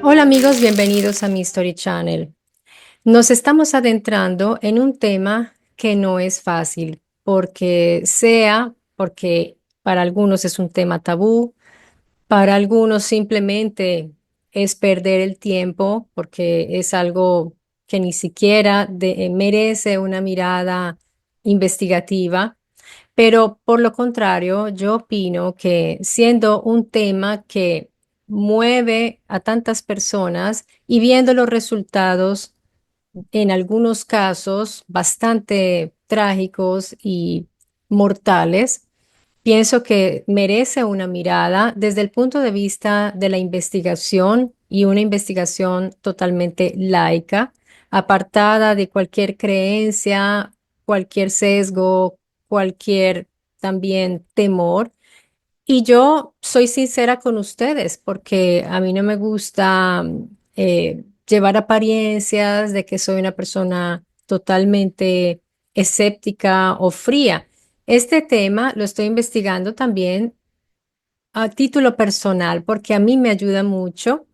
Hola amigos, bienvenidos a mi Story Channel. Nos estamos adentrando en un tema que no es fácil, porque para algunos es un tema tabú, para algunos simplemente es perder el tiempo, porque es algo que ni siquiera merece una mirada investigativa. Pero por lo contrario, yo opino que siendo un tema que mueve a tantas personas y viendo los resultados, en algunos casos bastante trágicos y mortales, pienso que merece una mirada desde el punto de vista de la investigación y una investigación totalmente laica, apartada de cualquier creencia, cualquier sesgo, cualquier también temor. Y yo soy sincera con ustedes porque a mí no me gusta llevar apariencias de que soy una persona totalmente escéptica o fría. Este tema lo estoy investigando también a título personal porque a mí me ayuda mucho,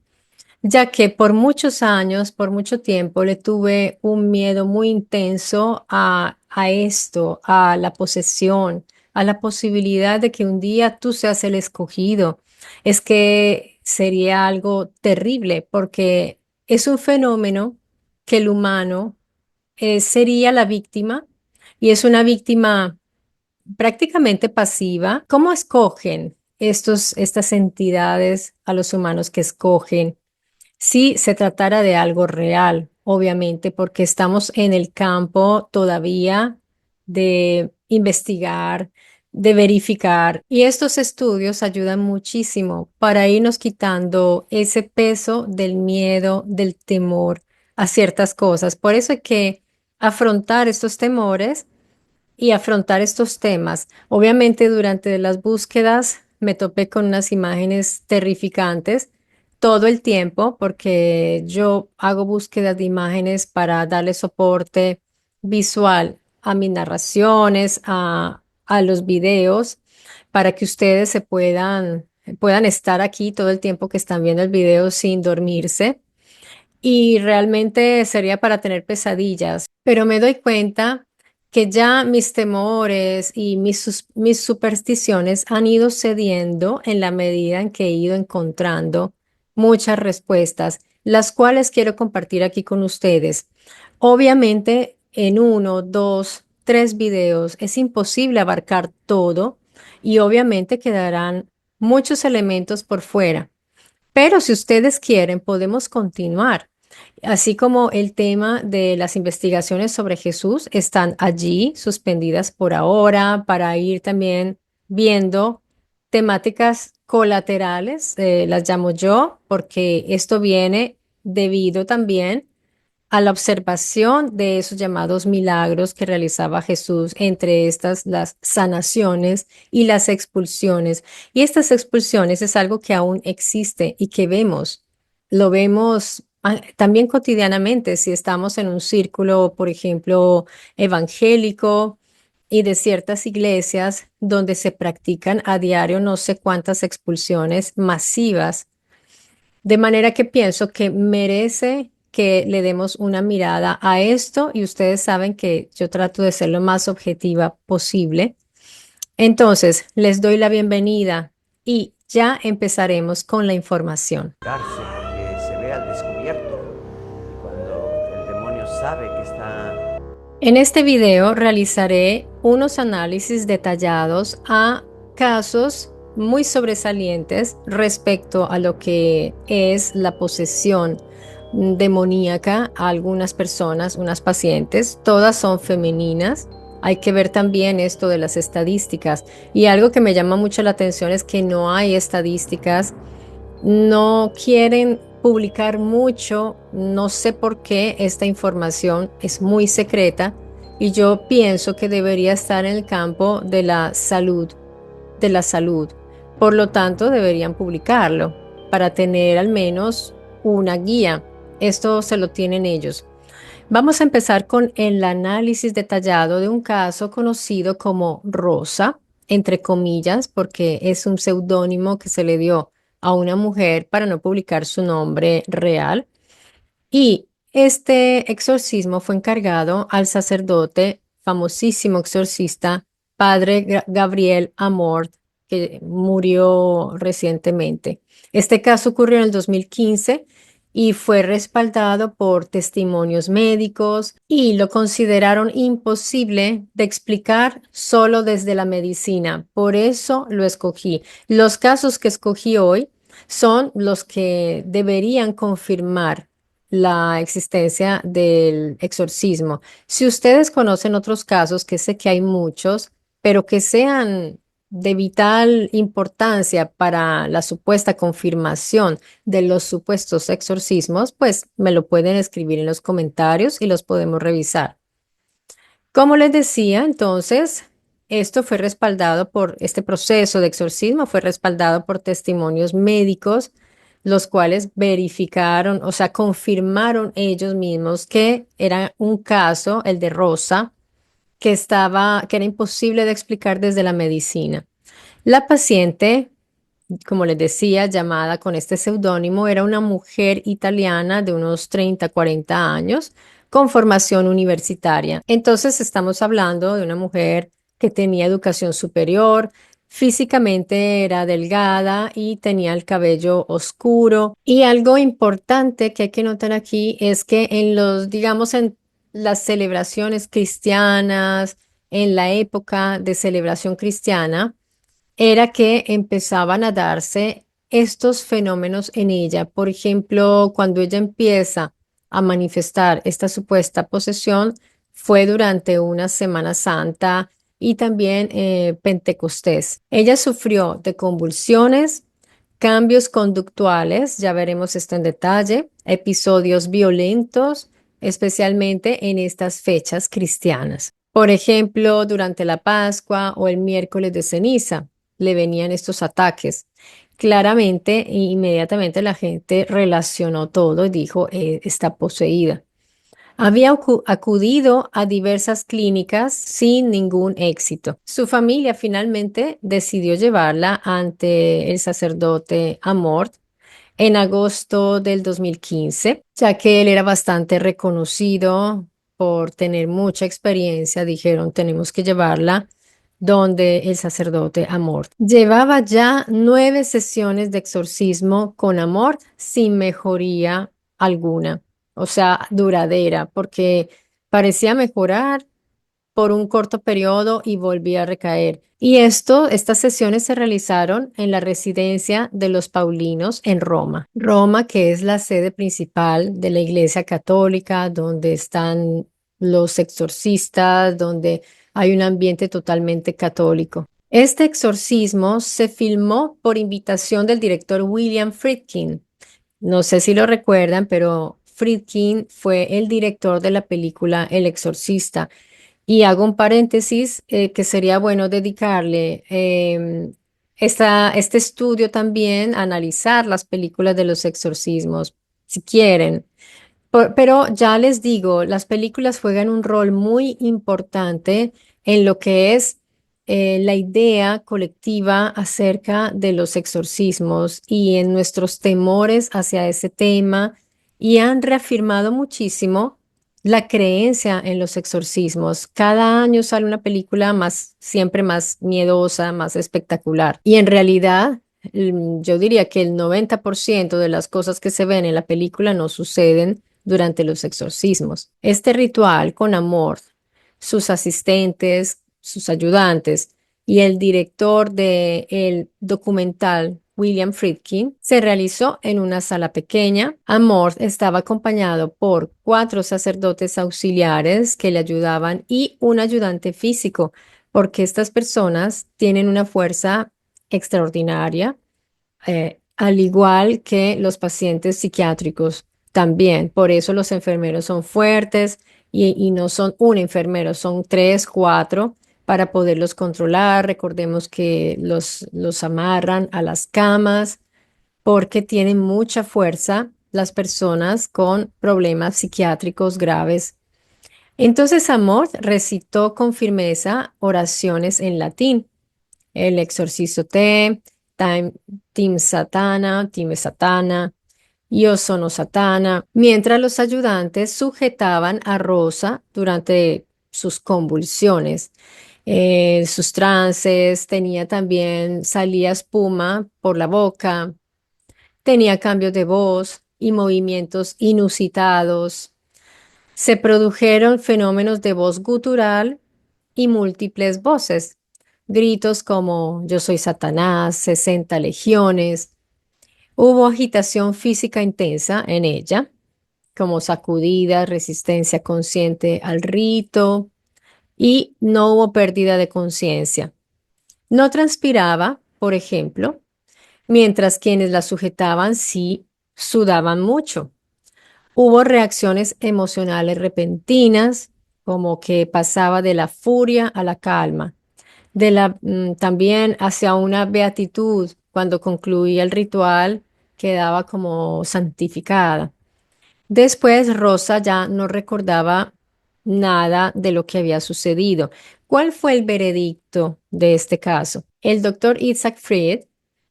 ya que por muchos años, por mucho tiempo, le tuve un miedo muy intenso a esto, a la posesión, a la posibilidad de que un día tú seas el escogido. Es que sería algo terrible porque es un fenómeno que el humano sería la víctima y es una víctima prácticamente pasiva. ¿Cómo escogen estas entidades a los humanos que escogen? Si se tratara de algo real, obviamente, porque estamos en el campo todavía de investigar, de verificar, y estos estudios ayudan muchísimo para irnos quitando ese peso del miedo, del temor a ciertas cosas. Por eso hay que afrontar estos temores y afrontar estos temas. Obviamente durante las búsquedas me topé con unas imágenes terrificantes todo el tiempo porque yo hago búsquedas de imágenes para darle soporte visual a mis narraciones, a los videos, para que ustedes puedan estar aquí todo el tiempo que están viendo el video sin dormirse. Y realmente sería para tener pesadillas, pero me doy cuenta que ya mis temores y mis supersticiones han ido cediendo en la medida en que he ido encontrando muchas respuestas, las cuales quiero compartir aquí con ustedes. Obviamente, en uno, dos, tres videos es imposible abarcar todo y obviamente quedarán muchos elementos por fuera. Pero si ustedes quieren, podemos continuar. Así como el tema de las investigaciones sobre Jesús están allí suspendidas por ahora para ir también viendo temáticas colaterales, las llamo yo, porque esto viene debido también a la observación de esos llamados milagros que realizaba Jesús, entre estas las sanaciones y las expulsiones. Y estas expulsiones es algo que aún existe y que vemos, lo vemos también cotidianamente si estamos en un círculo, por ejemplo, evangélico y de ciertas iglesias donde se practican a diario no sé cuántas expulsiones masivas, de manera que pienso que merece que le demos una mirada a esto y ustedes saben que yo trato de ser lo más objetiva posible. Entonces, les doy la bienvenida y ya empezaremos con la información. Porque se ve al descubierto y cuando el demonio sabe que está. En este video realizaré unos análisis detallados a casos muy sobresalientes respecto a lo que es la posesión demoníaca a algunas personas, unas pacientes, todas son femeninas. Hay que ver también esto de las estadísticas. Y algo que me llama mucho la atención es que no hay estadísticas, no quieren publicar mucho, no sé por qué esta información es muy secreta y yo pienso que debería estar en el campo de la salud, de la salud. Por lo tanto, deberían publicarlo para tener al menos una guía. Esto se lo tienen ellos. Vamos a empezar con el análisis detallado de un caso conocido como Rosa, entre comillas, porque es un seudónimo que se le dio a una mujer para no publicar su nombre real. Y este exorcismo fue encargado al sacerdote, famosísimo exorcista, padre Gabriel Amort, que murió recientemente. Este caso ocurrió en el 2015 y fue respaldado por testimonios médicos y lo consideraron imposible de explicar solo desde la medicina. Por eso lo escogí. Los casos que escogí hoy son los que deberían confirmar la existencia del exorcismo. Si ustedes conocen otros casos, que sé que hay muchos, pero que sean de vital importancia para la supuesta confirmación de los supuestos exorcismos, pues me lo pueden escribir en los comentarios y los podemos revisar. Como les decía, entonces, esto fue respaldado por este proceso de exorcismo, fue respaldado por testimonios médicos, los cuales verificaron, o sea, confirmaron ellos mismos que era un caso, el de Rosa, que era imposible de explicar desde la medicina. La paciente, como les decía, llamada con este seudónimo, era una mujer italiana de unos 30, 40 años con formación universitaria. Entonces estamos hablando de una mujer que tenía educación superior, físicamente era delgada y tenía el cabello oscuro. Y algo importante que hay que notar aquí es que en los, digamos, en las celebraciones cristianas, en la época de celebración cristiana, era que empezaban a darse estos fenómenos en ella. Por ejemplo, cuando ella empieza a manifestar esta supuesta posesión, fue durante una Semana Santa y también Pentecostés. Ella sufrió de convulsiones, cambios conductuales, ya veremos esto en detalle, episodios violentos, especialmente en estas fechas cristianas. Por ejemplo, durante la Pascua o el miércoles de ceniza le venían estos ataques. Claramente, e inmediatamente la gente relacionó todo y dijo, está poseída. Había acudido a diversas clínicas sin ningún éxito. Su familia finalmente decidió llevarla ante el sacerdote Amort en agosto del 2015, ya que él era bastante reconocido por tener mucha experiencia. Dijeron, tenemos que llevarla donde el sacerdote Amor. Llevaba ya 9 sesiones de exorcismo con Amor sin mejoría alguna, o sea, duradera, porque parecía mejorar por un corto periodo y volvía a recaer. Y estas sesiones se realizaron en la residencia de los Paulinos en Roma. Roma, que es la sede principal de la Iglesia Católica, donde están los exorcistas, donde hay un ambiente totalmente católico. Este exorcismo se filmó por invitación del director William Friedkin. No sé si lo recuerdan, pero Friedkin fue el director de la película El Exorcista. Y hago un paréntesis que sería bueno dedicarle este estudio también a analizar las películas de los exorcismos, si quieren. Pero ya les digo, las películas juegan un rol muy importante en lo que es la idea colectiva acerca de los exorcismos y en nuestros temores hacia ese tema y han reafirmado muchísimo la creencia en los exorcismos. Cada año sale una película más, siempre más miedosa, más espectacular. Y en realidad, yo diría que el 90% de las cosas que se ven en la película no suceden durante los exorcismos. Este ritual con amor, sus asistentes, sus ayudantes y el director del documental William Friedkin se realizó en una sala pequeña. Amor estaba acompañado por 4 sacerdotes auxiliares que le ayudaban y un ayudante físico, porque estas personas tienen una fuerza extraordinaria, al igual que los pacientes psiquiátricos también. Por eso los enfermeros son fuertes y no son un enfermero, son 3, 4 para poderlos controlar. Recordemos que los amarran a las camas porque tienen mucha fuerza las personas con problemas psiquiátricos graves. Entonces Amor recitó con firmeza oraciones en latín, el Exorcisto Te, Time, Team Satana, Team Satana, Yo sono Satana, mientras los ayudantes sujetaban a Rosa durante sus convulsiones. Sus trances, tenía también, salía espuma por la boca, tenía cambios de voz y movimientos inusitados. Se produjeron fenómenos de voz gutural y múltiples voces, gritos como Yo soy Satanás, 60 legiones. Hubo agitación física intensa en ella, como sacudidas, resistencia consciente al rito, y no hubo pérdida de conciencia. No transpiraba, por ejemplo, mientras quienes la sujetaban sí sudaban mucho. Hubo reacciones emocionales repentinas, como que pasaba de la furia a la calma, también hacia una beatitud. Cuando concluía el ritual, quedaba como santificada. Después Rosa ya no recordaba nada de lo que había sucedido. ¿Cuál fue el veredicto de este caso? El doctor Isaac Fried,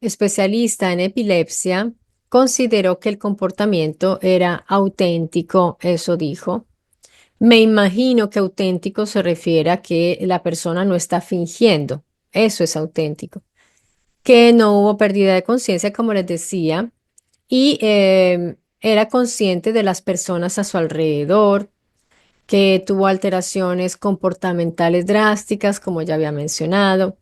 especialista en epilepsia, consideró que el comportamiento era auténtico, eso dijo. Me imagino que auténtico se refiere a que la persona no está fingiendo. Eso es auténtico. Que no hubo pérdida de conciencia, como les decía, y era consciente de las personas a su alrededor, que tuvo alteraciones comportamentales drásticas, como ya había mencionado.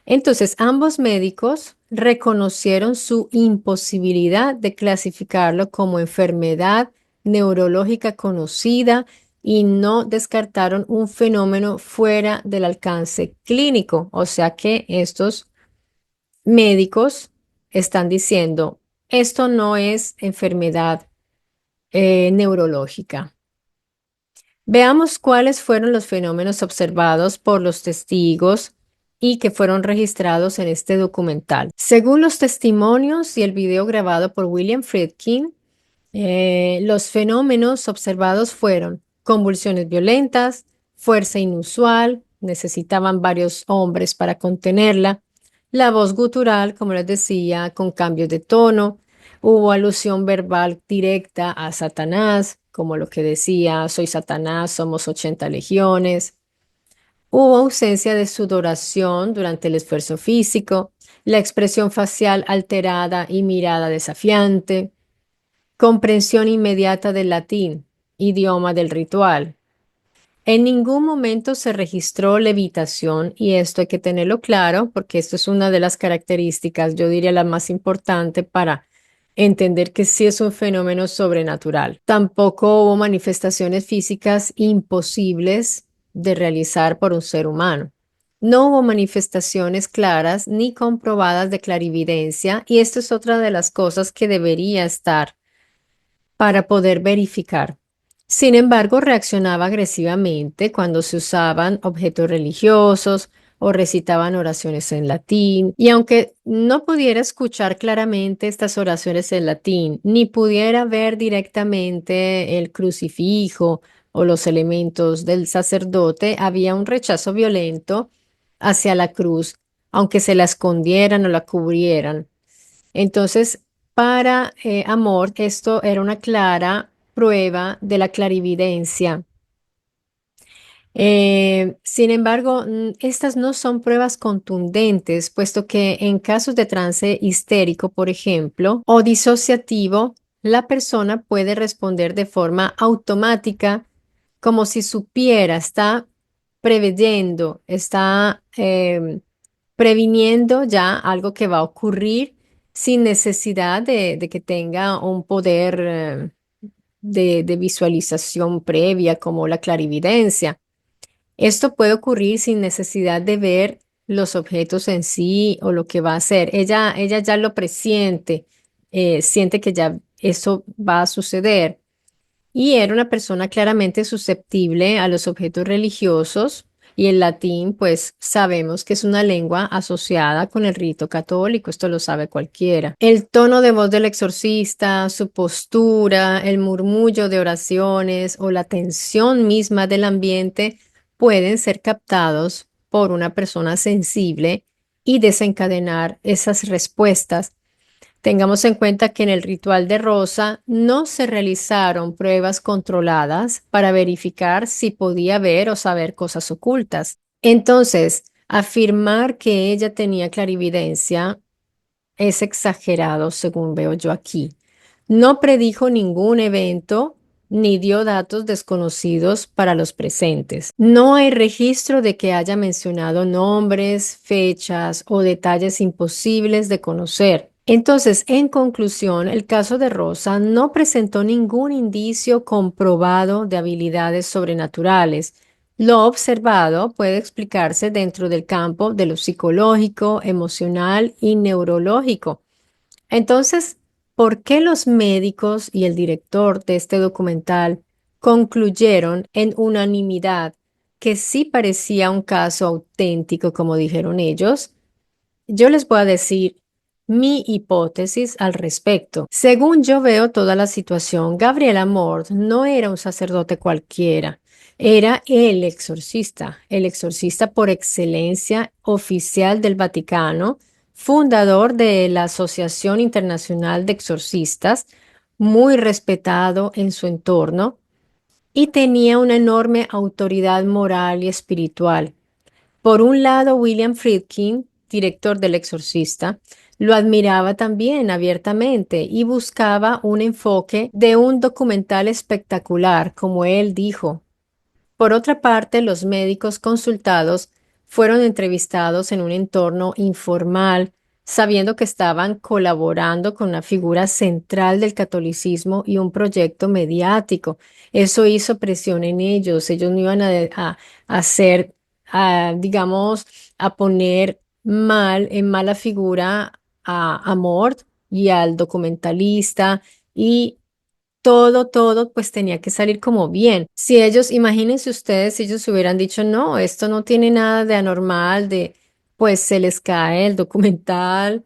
Entonces, ambos médicos reconocieron su imposibilidad de clasificarlo como enfermedad neurológica conocida y no descartaron un fenómeno fuera del alcance clínico. O sea que estos médicos están diciendo, esto no es enfermedad neurológica. Veamos cuáles fueron los fenómenos observados por los testigos y que fueron registrados en este documental. Según los testimonios y el video grabado por William Friedkin, los fenómenos observados fueron convulsiones violentas, fuerza inusual, necesitaban varios hombres para contenerla, la voz gutural, como les decía, con cambios de tono, hubo alusión verbal directa a Satanás, como lo que decía, soy Satanás, somos 80 legiones. Hubo ausencia de sudoración durante el esfuerzo físico, la expresión facial alterada y mirada desafiante. Comprensión inmediata del latín, idioma del ritual. En ningún momento se registró levitación y esto hay que tenerlo claro porque esto es una de las características, yo diría la más importante para entender que sí es un fenómeno sobrenatural. Tampoco hubo manifestaciones físicas imposibles de realizar por un ser humano. No hubo manifestaciones claras ni comprobadas de clarividencia y esto es otra de las cosas que debería estar para poder verificar. Sin embargo, reaccionaba agresivamente cuando se usaban objetos religiosos o recitaban oraciones en latín. Y aunque no pudiera escuchar claramente estas oraciones en latín, ni pudiera ver directamente el crucifijo o los elementos del sacerdote, había un rechazo violento hacia la cruz, aunque se la escondieran o la cubrieran. Entonces, para Amor, esto era una clara prueba de la clarividencia. Sin embargo, estas no son pruebas contundentes, puesto que en casos de trance histérico, por ejemplo, o disociativo, la persona puede responder de forma automática, como si supiera, está preveyendo, está previniendo ya algo que va a ocurrir sin necesidad de que tenga un poder de visualización previa como la clarividencia. Esto puede ocurrir sin necesidad de ver los objetos en sí o lo que va a hacer. Ella ya lo presiente, siente que ya eso va a suceder. Y era una persona claramente susceptible a los objetos religiosos y el latín, pues sabemos que es una lengua asociada con el rito católico, esto lo sabe cualquiera. El tono de voz del exorcista, su postura, el murmullo de oraciones o la tensión misma del ambiente pueden ser captados por una persona sensible y desencadenar esas respuestas. Tengamos en cuenta que en el ritual de Rosa no se realizaron pruebas controladas para verificar si podía ver o saber cosas ocultas. Entonces, afirmar que ella tenía clarividencia es exagerado, según veo yo aquí. No predijo ningún evento ni dio datos desconocidos para los presentes. No hay registro de que haya mencionado nombres, fechas o detalles imposibles de conocer. Entonces, en conclusión, el caso de Rosa no presentó ningún indicio comprobado de habilidades sobrenaturales. Lo observado puede explicarse dentro del campo de lo psicológico, emocional y neurológico. Entonces, ¿por qué los médicos y el director de este documental concluyeron en unanimidad que sí parecía un caso auténtico, como dijeron ellos? Yo les voy a decir mi hipótesis al respecto. Según yo veo toda la situación, Gabriel Amort no era un sacerdote cualquiera, era el exorcista por excelencia oficial del Vaticano, fundador de la Asociación Internacional de Exorcistas, muy respetado en su entorno y tenía una enorme autoridad moral y espiritual. Por un lado, William Friedkin, director del Exorcista, lo admiraba también abiertamente y buscaba un enfoque de un documental espectacular, como él dijo. Por otra parte, los médicos consultados fueron entrevistados en un entorno informal, sabiendo que estaban colaborando con una figura central del catolicismo y un proyecto mediático. Eso hizo presión en ellos. Ellos no iban a hacer, digamos, a poner mal, en mala figura a Mort y al documentalista y todo, pues tenía que salir como bien. Si ellos, imagínense ustedes, si ellos hubieran dicho, no, esto no tiene nada de anormal, pues se les cae el documental,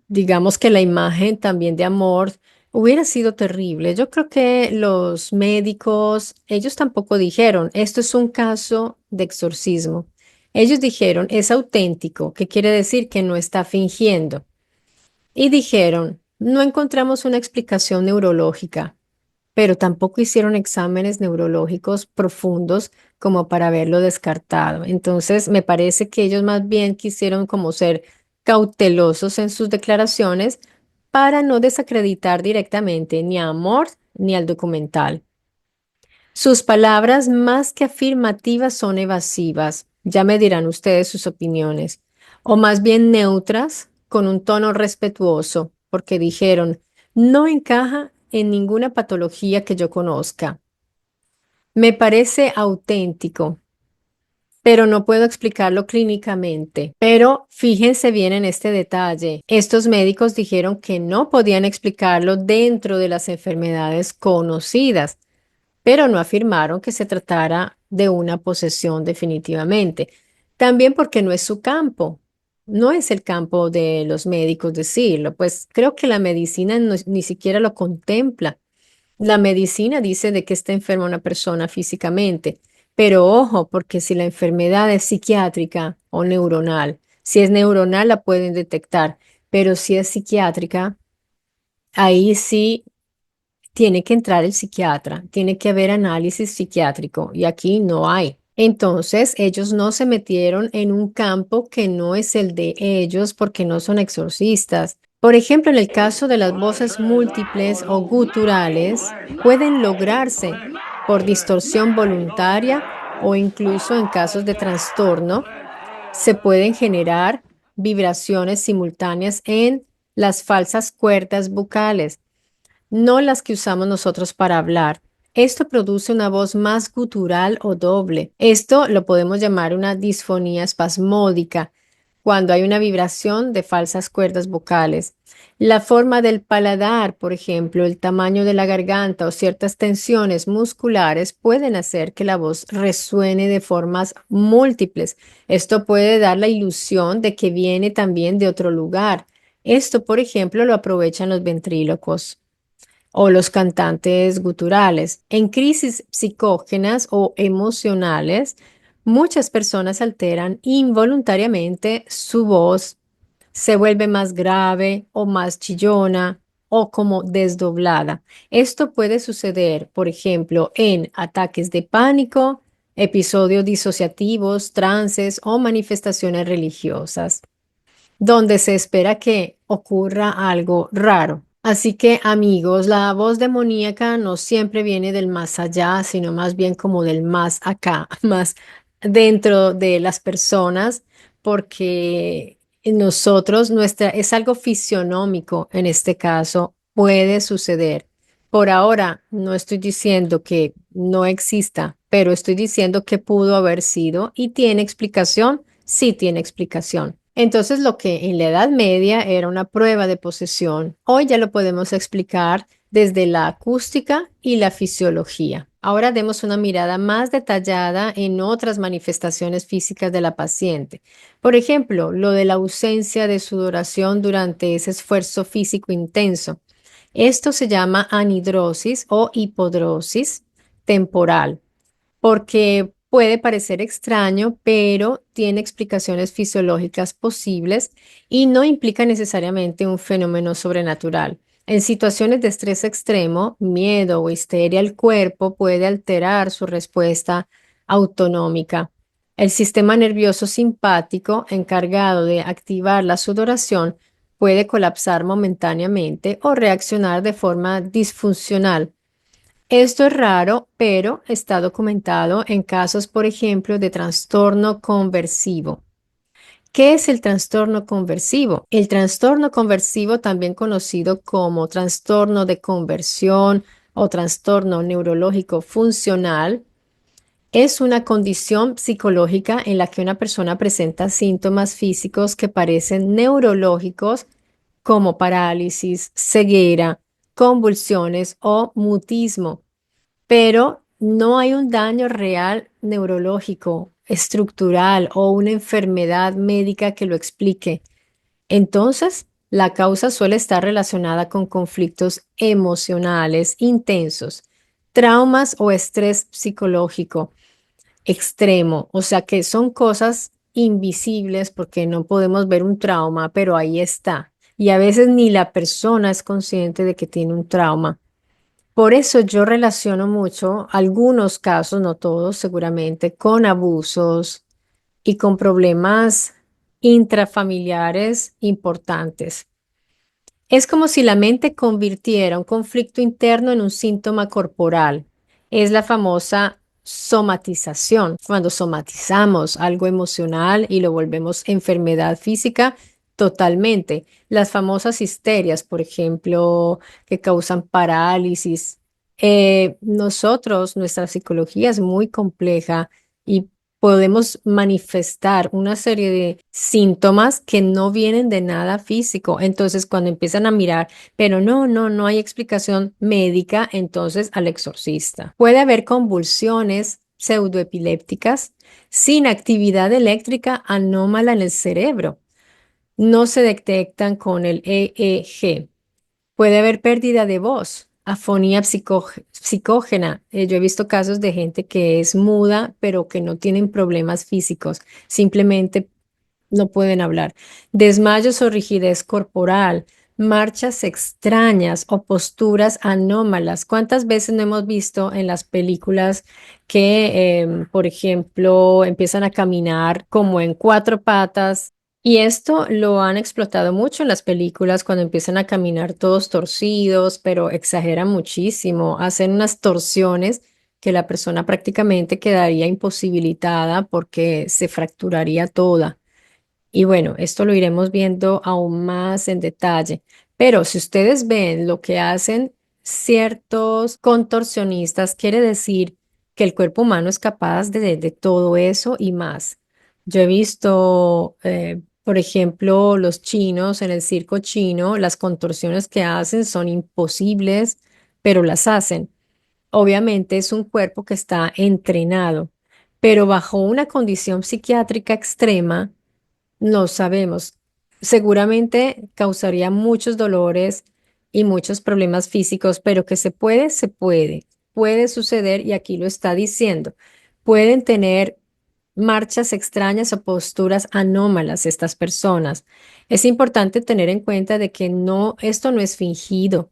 digamos que la imagen también de amor hubiera sido terrible. Yo creo que los médicos, ellos tampoco dijeron, esto es un caso de exorcismo. Ellos dijeron, es auténtico, que quiere decir que no está fingiendo. Y dijeron, no encontramos una explicación neurológica, pero tampoco hicieron exámenes neurológicos profundos como para haberlo descartado. Entonces, me parece que ellos más bien quisieron como ser cautelosos en sus declaraciones para no desacreditar directamente ni a Mort ni al documental. Sus palabras más que afirmativas son evasivas. Ya me dirán ustedes sus opiniones. O más bien neutras, con un tono respetuoso, porque dijeron, no encaja en ninguna patología que yo conozca. Me parece auténtico, pero no puedo explicarlo clínicamente. Pero fíjense bien en este detalle. Estos médicos dijeron que no podían explicarlo dentro de las enfermedades conocidas, pero no afirmaron que se tratara de una posesión definitivamente. También porque no es su campo, no es el campo de los médicos decirlo, pues creo que la medicina ni siquiera lo contempla. La medicina dice de que está enferma una persona físicamente, pero ojo, porque si la enfermedad es psiquiátrica o neuronal, si es neuronal la pueden detectar, pero si es psiquiátrica, ahí sí tiene que entrar el psiquiatra, tiene que haber análisis psiquiátrico y aquí no hay. Entonces, ellos no se metieron en un campo que no es el de ellos porque no son exorcistas. Por ejemplo, en el caso de las voces múltiples o guturales, pueden lograrse por distorsión voluntaria o incluso en casos de trastorno, se pueden generar vibraciones simultáneas en las falsas cuerdas bucales, no las que usamos nosotros para hablar. Esto produce una voz más gutural o doble. Esto lo podemos llamar una disfonía espasmódica, cuando hay una vibración de falsas cuerdas vocales. La forma del paladar, por ejemplo, el tamaño de la garganta o ciertas tensiones musculares pueden hacer que la voz resuene de formas múltiples. Esto puede dar la ilusión de que viene también de otro lugar. Esto, por ejemplo, lo aprovechan los ventrílocos o los cantantes guturales. En crisis psicógenas o emocionales Muchas personas alteran involuntariamente su voz, se vuelve más grave o más chillona o como desdoblada. Esto puede suceder, por ejemplo, en ataques de pánico, episodios disociativos, trances o manifestaciones religiosas donde se espera que ocurra algo raro. Así que, amigos, la voz demoníaca no siempre viene del más allá, sino más bien como del más acá, más dentro de las personas, porque nosotros, nuestra, es algo fisionómico en este caso, puede suceder. Por ahora, no estoy diciendo que no exista, pero estoy diciendo que pudo haber sido y tiene explicación, sí tiene explicación. Entonces, lo que en la Edad Media era una prueba de posesión, hoy ya lo podemos explicar desde la acústica y la fisiología. Ahora demos una mirada más detallada en otras manifestaciones físicas de la paciente. Por ejemplo, lo de la ausencia de sudoración durante ese esfuerzo físico intenso. Esto se llama anhidrosis o hipodrosis temporal porque puede parecer extraño, pero tiene explicaciones fisiológicas posibles y no implica necesariamente un fenómeno sobrenatural. En situaciones de estrés extremo, miedo o histeria, el cuerpo puede alterar su respuesta autonómica. El sistema nervioso simpático, encargado de activar la sudoración, puede colapsar momentáneamente o reaccionar de forma disfuncional. Esto es raro, pero está documentado en casos, por ejemplo, de trastorno conversivo. ¿Qué es el trastorno conversivo? El trastorno conversivo, también conocido como trastorno de conversión o trastorno neurológico funcional, es una condición psicológica en la que una persona presenta síntomas físicos que parecen neurológicos como parálisis, ceguera, convulsiones o mutismo, pero no hay un daño real neurológico, estructural o una enfermedad médica que lo explique. Entonces, la causa suele estar relacionada con conflictos emocionales intensos, traumas o estrés psicológico extremo, o sea que son cosas invisibles porque no podemos ver un trauma, pero ahí está. Y a veces ni la persona es consciente de que tiene un trauma. Por eso yo relaciono mucho algunos casos, no todos seguramente, con abusos y con problemas intrafamiliares importantes. Es como si la mente convirtiera un conflicto interno en un síntoma corporal. Es la famosa somatización, cuando somatizamos algo emocional y lo volvemos enfermedad física totalmente. Las famosas histerias, por ejemplo, que causan parálisis. Nuestra psicología es muy compleja y podemos manifestar una serie de síntomas que no vienen de nada físico. Entonces, cuando empiezan a mirar, pero no hay explicación médica, entonces al exorcista. Puede haber convulsiones pseudoepilépticas sin actividad eléctrica anómala en el cerebro. No se detectan con el EEG. Puede haber pérdida de voz, afonía psicógena. Yo he visto casos de gente que es muda, pero que no tienen problemas físicos, simplemente no pueden hablar. Desmayos o rigidez corporal, marchas extrañas o posturas anómalas. ¿Cuántas veces no hemos visto en las películas que, por ejemplo, empiezan a caminar como en cuatro patas? Y esto lo han explotado mucho en las películas cuando empiezan a caminar todos torcidos, pero exageran muchísimo, hacen unas torsiones que la persona prácticamente quedaría imposibilitada porque se fracturaría toda. Y bueno, esto lo iremos viendo aún más en detalle. Pero si ustedes ven lo que hacen ciertos contorsionistas, quiere decir que el cuerpo humano es capaz de todo eso y más. Yo he visto, por ejemplo, los chinos en el circo chino, las contorsiones que hacen son imposibles, pero las hacen. Obviamente es un cuerpo que está entrenado, pero bajo una condición psiquiátrica extrema no sabemos. Seguramente causaría muchos dolores y muchos problemas físicos, pero que se puede, se puede. Puede suceder y aquí lo está diciendo. Pueden tener marchas extrañas o posturas anómalas estas personas. Es importante tener en cuenta de que no, esto no es fingido.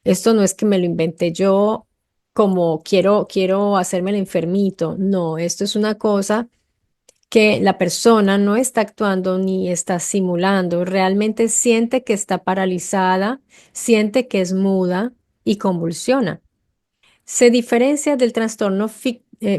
Esto no es que me lo inventé yo como quiero hacerme el enfermito. No, esto es una cosa que la persona no está actuando ni está simulando. Realmente siente que está paralizada, siente que es muda y convulsiona. Se diferencia del trastorno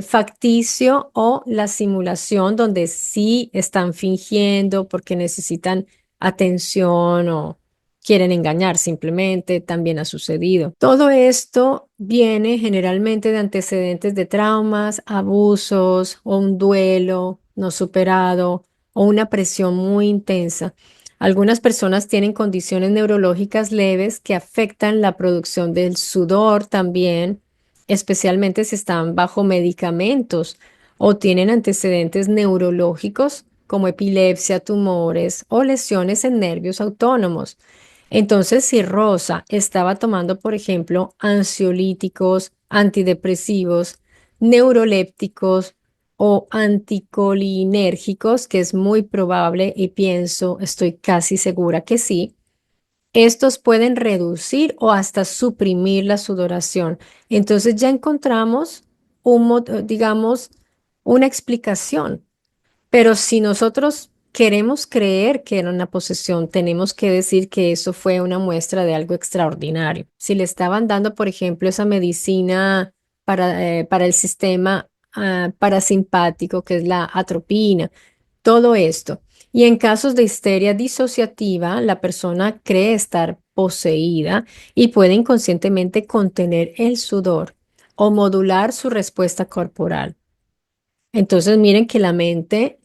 facticio o la simulación, donde sí están fingiendo porque necesitan atención o quieren engañar simplemente, también ha sucedido. Todo esto viene generalmente de antecedentes de traumas, abusos o un duelo no superado o una presión muy intensa. Algunas personas tienen condiciones neurológicas leves que afectan la producción del sudor también, especialmente si están bajo medicamentos o tienen antecedentes neurológicos como epilepsia, tumores o lesiones en nervios autónomos. Entonces, si Rosa estaba tomando, por ejemplo, ansiolíticos, antidepresivos, neurolépticos o anticolinérgicos, que es muy probable y pienso, estoy casi segura que sí, estos pueden reducir o hasta suprimir la sudoración. Entonces ya encontramos digamos, una explicación. Pero si nosotros queremos creer que era una posesión, tenemos que decir que eso fue una muestra de algo extraordinario. Si le estaban dando, por ejemplo, esa medicina para el sistema parasimpático, que es la atropina, todo esto. Y en casos de histeria disociativa, la persona cree estar poseída y puede inconscientemente contener el sudor o modular su respuesta corporal. Entonces, miren que la mente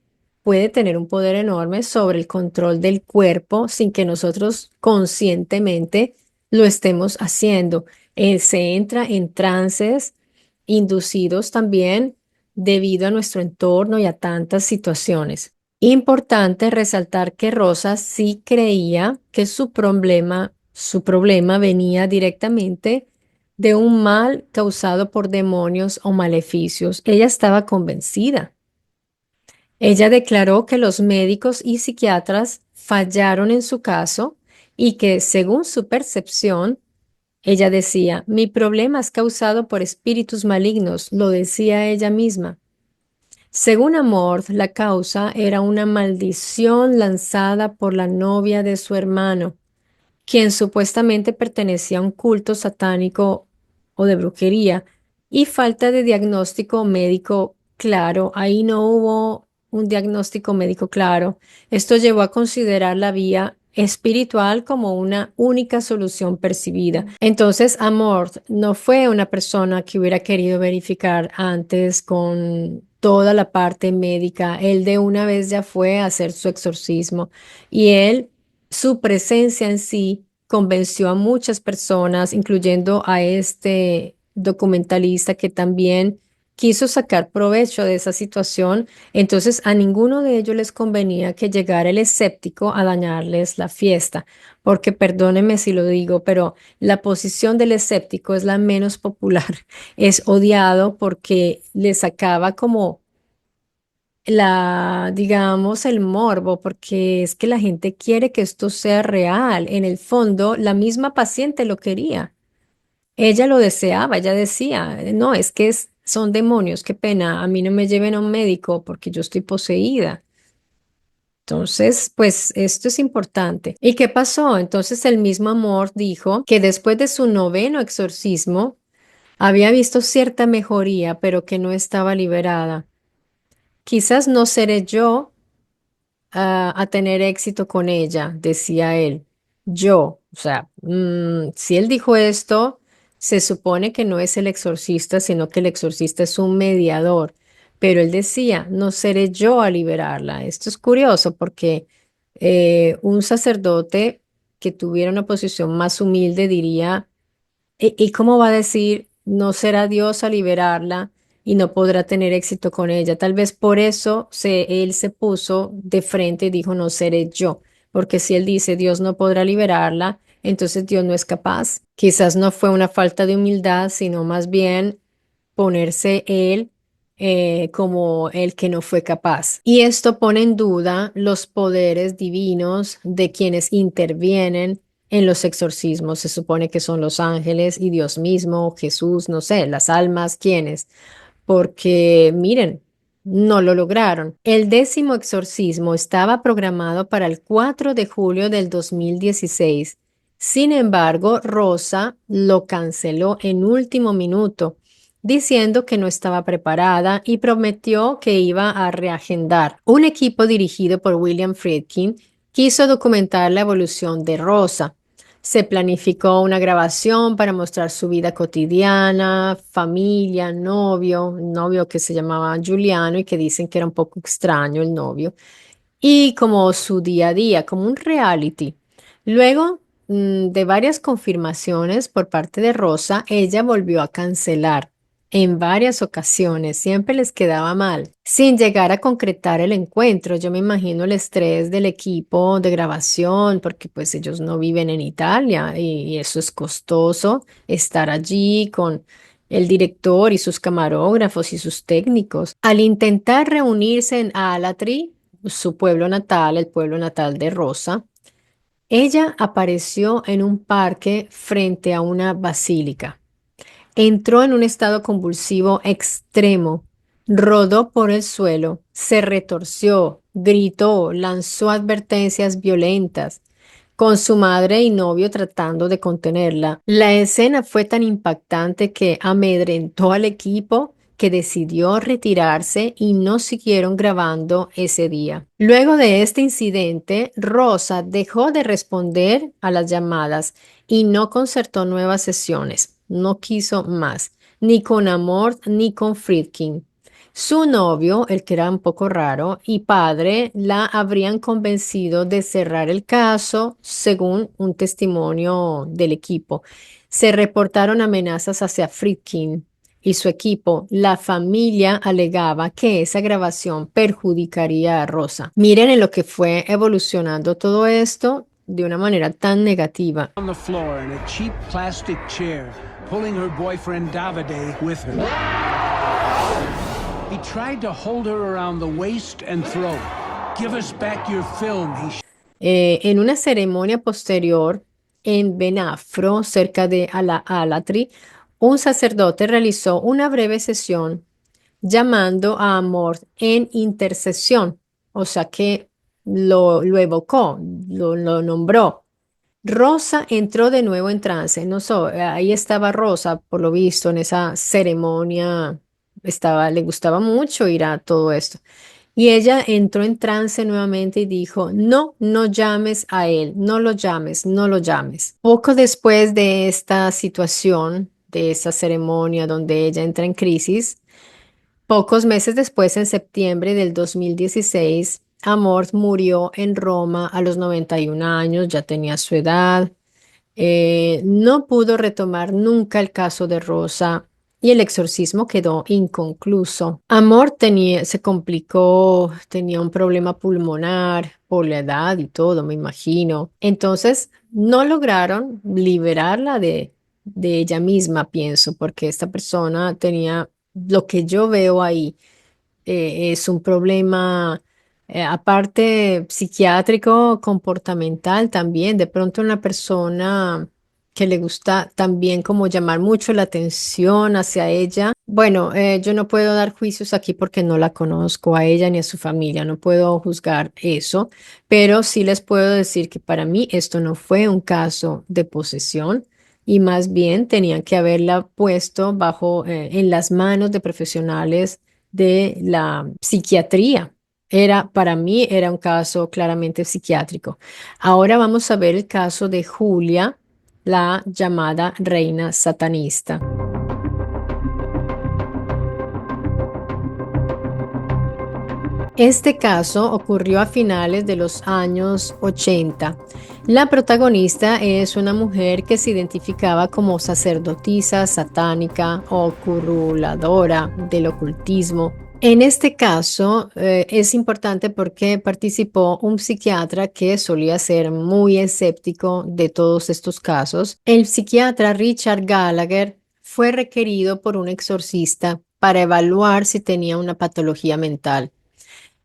puede tener un poder enorme sobre el control del cuerpo sin que nosotros conscientemente lo estemos haciendo. Se entra en trances inducidos también debido a nuestro entorno y a tantas situaciones. Importante resaltar que Rosa sí creía que su problema venía directamente de un mal causado por demonios o maleficios. Ella estaba convencida. Ella declaró que los médicos y psiquiatras fallaron en su caso y que, según su percepción, ella decía, mi problema es causado por espíritus malignos, lo decía ella misma. Según Amorth, la causa era una maldición lanzada por la novia de su hermano, quien supuestamente pertenecía a un culto satánico o de brujería, y falta de diagnóstico médico claro. Ahí no hubo un diagnóstico médico claro. Esto llevó a considerar la vía espiritual como una única solución percibida. Entonces, Amort no fue una persona que hubiera querido verificar antes con toda la parte médica. Él de una vez ya fue a hacer su exorcismo y su presencia en sí convenció a muchas personas, incluyendo a este documentalista que también quiso sacar provecho de esa situación. Entonces, a ninguno de ellos les convenía que llegara el escéptico a dañarles la fiesta, porque perdónenme si lo digo, pero la posición del escéptico es la menos popular. Es odiado porque le sacaba como digamos, el morbo, porque es que la gente quiere que esto sea real. En el fondo, la misma paciente lo quería. Ella lo deseaba, ella decía, no, es que son demonios, qué pena, a mí no me lleven a un médico porque yo estoy poseída. Entonces, pues esto es importante. ¿Y qué pasó? Entonces el mismo Amor dijo que después de su noveno exorcismo había visto cierta mejoría, pero que no estaba liberada. Quizás no seré yo a tener éxito con ella, decía él. Yo, o sea, si él dijo esto, se supone que no es el exorcista, sino que el exorcista es un mediador. Pero él decía, no seré yo a liberarla. Esto es curioso porque un sacerdote que tuviera una posición más humilde diría, ¿y cómo va a decir, no será Dios a liberarla y no podrá tener éxito con ella? Tal vez por eso él se puso de frente y dijo, no seré yo, porque si él dice, Dios no podrá liberarla, entonces Dios no es capaz. Quizás no fue una falta de humildad, sino más bien ponerse él como el que no fue capaz. Y esto pone en duda los poderes divinos de quienes intervienen en los exorcismos. Se supone que son los ángeles y Dios mismo, Jesús, no sé, las almas, ¿quiénes? Porque miren, no lo lograron. El 10º exorcismo estaba programado para el 4 de julio del 2016. Sin embargo, Rosa lo canceló en último minuto, diciendo que no estaba preparada y prometió que iba a reagendar. Un equipo dirigido por William Friedkin quiso documentar la evolución de Rosa. Se planificó una grabación para mostrar su vida cotidiana, familia, novio, un novio que se llamaba Giuliano y que dicen que era un poco extraño el novio, y como su día a día, como un reality. Luego de varias confirmaciones por parte de Rosa, ella volvió a cancelar en varias ocasiones, siempre les quedaba mal, sin llegar a concretar el encuentro. Yo me imagino el estrés del equipo de grabación, porque pues ellos no viven en Italia y eso es costoso, estar allí con el director y sus camarógrafos y sus técnicos. Al intentar reunirse en Alatri, su pueblo natal, el pueblo natal de Rosa, ella apareció en un parque frente a una basílica. Entró en un estado convulsivo extremo, rodó por el suelo, se retorció, gritó, lanzó advertencias violentas, con su madre y novio tratando de contenerla. La escena fue tan impactante que amedrentó al equipo, que decidió retirarse y no siguieron grabando ese día. Luego de este incidente, Rosa dejó de responder a las llamadas y no concertó nuevas sesiones. No quiso más, ni con Amor ni con Friedkin. Su novio, el que era un poco raro, y padre la habrían convencido de cerrar el caso, según un testimonio del equipo. Se reportaron amenazas hacia Friedkin y su equipo. La familia alegaba que esa grabación perjudicaría a Rosa. Miren en lo que fue evolucionando todo esto de una manera tan negativa. On the floor in a cheap plastic chair, pulling her boyfriend Davide with her. He tried to hold her around the waist and throat. Give us back your film, En una ceremonia posterior en Benafro, cerca de Alatri, un sacerdote realizó una breve sesión llamando a Amor en intercesión, o sea que lo evocó, lo nombró. Rosa entró de nuevo en trance, no sé, ahí estaba Rosa, por lo visto, en esa ceremonia, le gustaba mucho ir a todo esto. Y ella entró en trance nuevamente y dijo, no, no llames a él, no lo llames, no lo llames. Poco después de esta situación, de esa ceremonia donde ella entra en crisis, pocos meses después, en septiembre del 2016, Amor murió en Roma a los 91 años, ya tenía su edad. No pudo retomar nunca el caso de Rosa y el exorcismo quedó inconcluso. Amor se complicó, tenía un problema pulmonar por la edad y todo, me imagino. Entonces, no lograron liberarla de ella misma, pienso, porque esta persona tenía lo que yo veo ahí es un problema, aparte psiquiátrico, comportamental también. De pronto una persona que le gusta también como llamar mucho la atención hacia ella. Bueno, yo no puedo dar juicios aquí porque no la conozco a ella ni a su familia, no puedo juzgar eso, pero sí les puedo decir que para mí esto no fue un caso de posesión. Y más bien tenían que haberla puesto bajo, en las manos de profesionales de la psiquiatría. Para mí, era un caso claramente psiquiátrico. Ahora vamos a ver el caso de Julia, la llamada reina satanista. Este caso ocurrió a finales de los años 80. La protagonista es una mujer que se identificaba como sacerdotisa satánica o curuladora del ocultismo. En este caso es importante porque participó un psiquiatra que solía ser muy escéptico de todos estos casos. El psiquiatra Richard Gallagher fue requerido por un exorcista para evaluar si tenía una patología mental.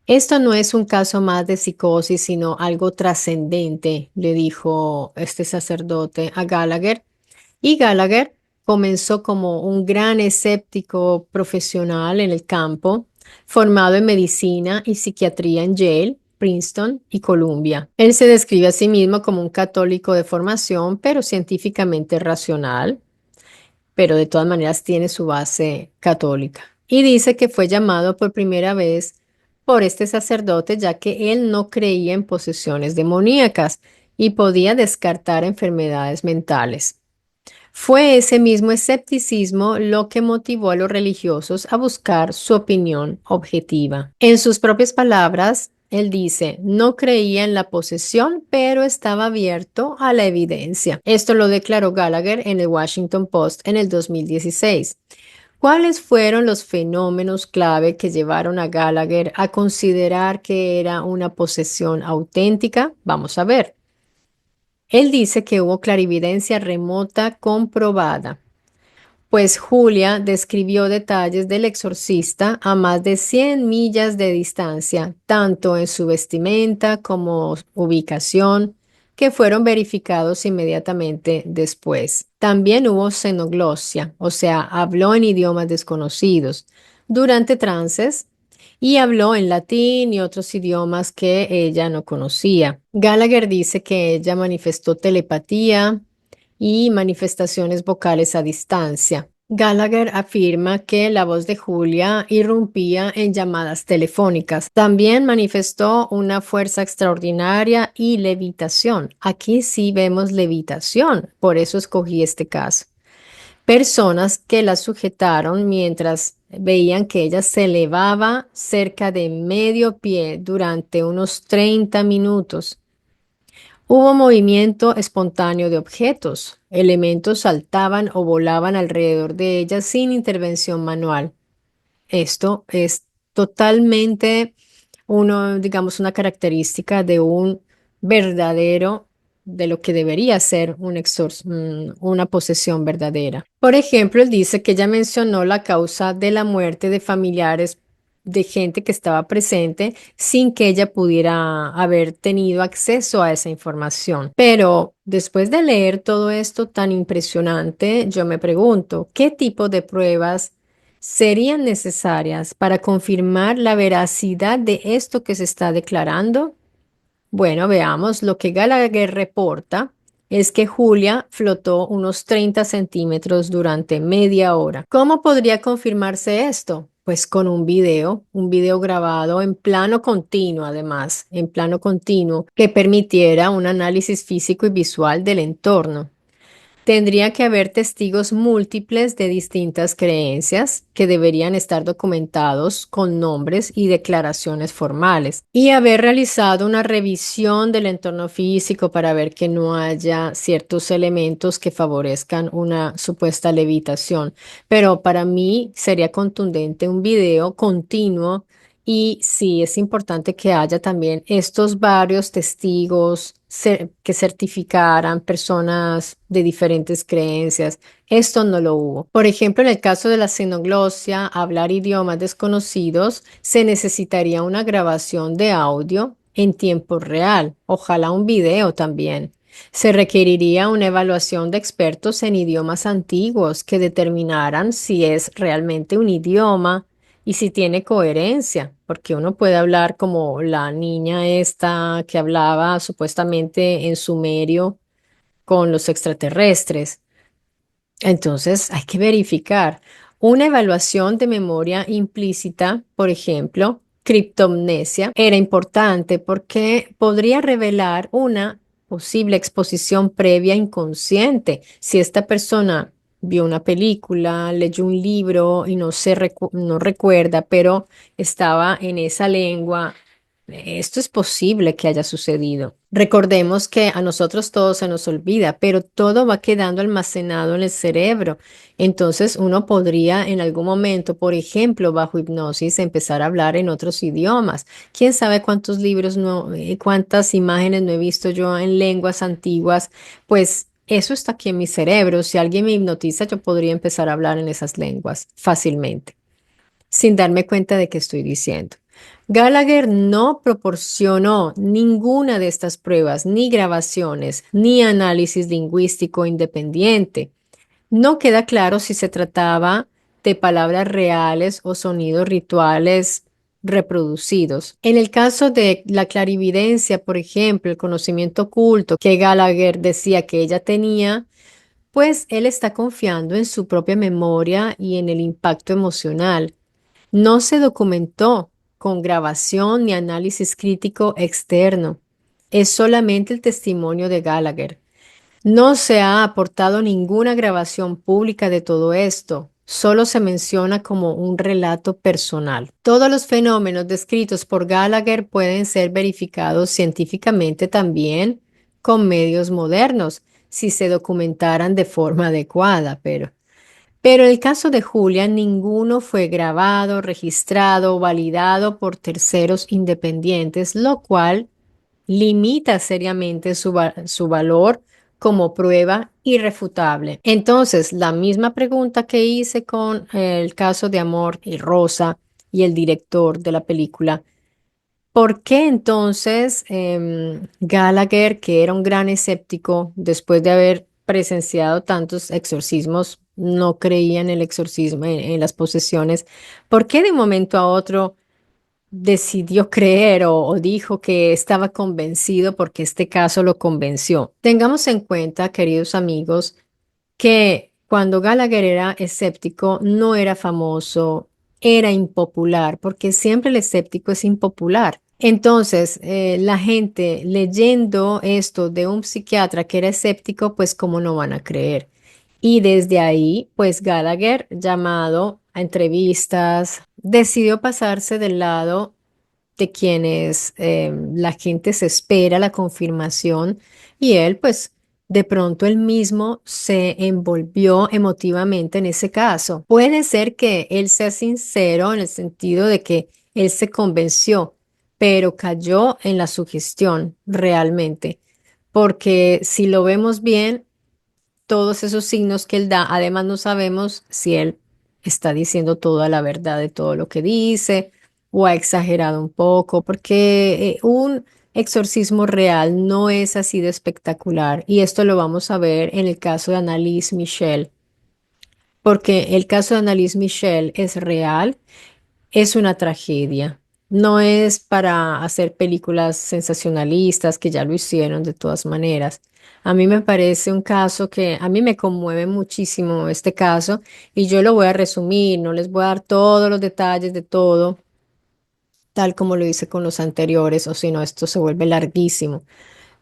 Esto no es un caso más de psicosis, sino algo trascendente, le dijo este sacerdote a Gallagher. Y Gallagher comenzó como un gran escéptico profesional en el campo, formado en medicina y psiquiatría en Yale, Princeton y Columbia. Él se describe a sí mismo como un católico de formación, pero científicamente racional, pero de todas maneras tiene su base católica. Y dice que fue llamado por primera vez por este sacerdote ya que él no creía en posesiones demoníacas y podía descartar enfermedades mentales. Fue ese mismo escepticismo lo que motivó a los religiosos a buscar su opinión objetiva. En sus propias palabras, él dice, no creía en la posesión, pero estaba abierto a la evidencia. Esto lo declaró Gallagher en el Washington Post en el 2016. ¿Cuáles fueron los fenómenos clave que llevaron a Gallagher a considerar que era una posesión auténtica? Vamos a ver. Él dice que hubo clarividencia remota comprobada, pues Julia describió detalles del exorcista a más de 100 millas de distancia, tanto en su vestimenta como ubicación, que fueron verificados inmediatamente después. También hubo xenoglosia, o sea, habló en idiomas desconocidos durante trances y habló en latín y otros idiomas que ella no conocía. Gallagher dice que ella manifestó telepatía y manifestaciones vocales a distancia. Gallagher afirma que la voz de Julia irrumpía en llamadas telefónicas. También manifestó una fuerza extraordinaria y levitación. Aquí sí vemos levitación, por eso escogí este caso. Personas que la sujetaron mientras veían que ella se elevaba cerca de medio pie durante unos 30 minutos. Hubo movimiento espontáneo de objetos. Elementos saltaban o volaban alrededor de ella sin intervención manual. Esto es totalmente digamos, una característica de un verdadero, de lo que debería ser una posesión verdadera. Por ejemplo, él dice que ella mencionó la causa de la muerte de familiares de gente que estaba presente sin que ella pudiera haber tenido acceso a esa información. Pero después de leer todo esto tan impresionante, yo me pregunto, ¿qué tipo de pruebas serían necesarias para confirmar la veracidad de esto que se está declarando? Bueno, veamos, lo que Gallagher reporta es que Julia flotó unos 30 centímetros durante media hora. ¿Cómo podría confirmarse esto? Pues con un video grabado en plano continuo, además, en plano continuo, que permitiera un análisis físico y visual del entorno. Tendría que haber testigos múltiples de distintas creencias que deberían estar documentados con nombres y declaraciones formales y haber realizado una revisión del entorno físico para ver que no haya ciertos elementos que favorezcan una supuesta levitación. Pero para mí sería contundente un video continuo y sí, es importante que haya también estos varios testigos que certificaran personas de diferentes creencias. Esto no lo hubo. Por ejemplo, en el caso de la xenoglosia, hablar idiomas desconocidos, se necesitaría una grabación de audio en tiempo real, ojalá un video también. Se requeriría una evaluación de expertos en idiomas antiguos que determinaran si es realmente un idioma y si tiene coherencia, porque uno puede hablar como la niña esta que hablaba supuestamente en sumerio con los extraterrestres. Entonces hay que verificar. Una evaluación de memoria implícita, por ejemplo, criptomnesia, era importante porque podría revelar una posible exposición previa inconsciente. Si esta persona vio una película, leyó un libro y no recuerda, pero estaba en esa lengua, esto es posible que haya sucedido. Recordemos que a nosotros todo se nos olvida, pero todo va quedando almacenado en el cerebro. Entonces uno podría en algún momento, por ejemplo, bajo hipnosis, empezar a hablar en otros idiomas. ¿Quién sabe cuántos libros no, cuántas imágenes no he visto yo en lenguas antiguas? Pues eso está aquí en mi cerebro. Si alguien me hipnotiza, yo podría empezar a hablar en esas lenguas fácilmente. sin darme cuenta de qué estoy diciendo. Gallagher no proporcionó ninguna de estas pruebas, ni grabaciones, ni análisis lingüístico independiente. No queda claro si se trataba de palabras reales o sonidos rituales reproducidos. En el caso de la clarividencia, por ejemplo, el conocimiento oculto que Gallagher decía que ella tenía, pues él está confiando en su propia memoria y en el impacto emocional. No se documentó con grabación ni análisis crítico externo. Es solamente el testimonio de Gallagher. No se ha aportado ninguna grabación pública de todo esto, solo se menciona como un relato personal. Todos los fenómenos descritos por Gallagher pueden ser verificados científicamente también con medios modernos, si se documentaran de forma adecuada, pero en el caso de Julia, ninguno fue grabado, registrado o validado por terceros independientes, lo cual limita seriamente su valor como prueba irrefutable. Entonces, la misma pregunta que hice con el caso de Amor y Rosa y el director de la película, ¿por qué entonces Gallagher, que era un gran escéptico, después de haber presenciado tantos exorcismos, no creía en el exorcismo, en las posesiones? ¿Por qué de un momento a otro decidió creer o dijo que estaba convencido porque este caso lo convenció? Tengamos en cuenta, queridos amigos, que cuando Gallagher era escéptico no era famoso, era impopular, porque siempre el escéptico es impopular. Entonces, la gente leyendo esto de un psiquiatra que era escéptico, pues cómo no van a creer. Y desde ahí, pues Gallagher, llamado a entrevistas, decidió pasarse del lado de quienes la gente se espera la confirmación y él pues de pronto él mismo se envolvió emotivamente en ese caso. Puede ser que él sea sincero en el sentido de que él se convenció, pero cayó en la sugestión realmente, porque si lo vemos bien, todos esos signos que él da. Además, no sabemos si él está diciendo toda la verdad de todo lo que dice o ha exagerado un poco, porque un exorcismo real no es así de espectacular. Y esto lo vamos a ver en el caso de Annalise Michel, porque el caso de Annalise Michel es real, es una tragedia. No es para hacer películas sensacionalistas que ya lo hicieron de todas maneras. A mí me parece un caso que a mí me conmueve muchísimo este caso y yo lo voy a resumir, no les voy a dar todos los detalles de todo, tal como lo hice con los anteriores, o si no, esto se vuelve larguísimo.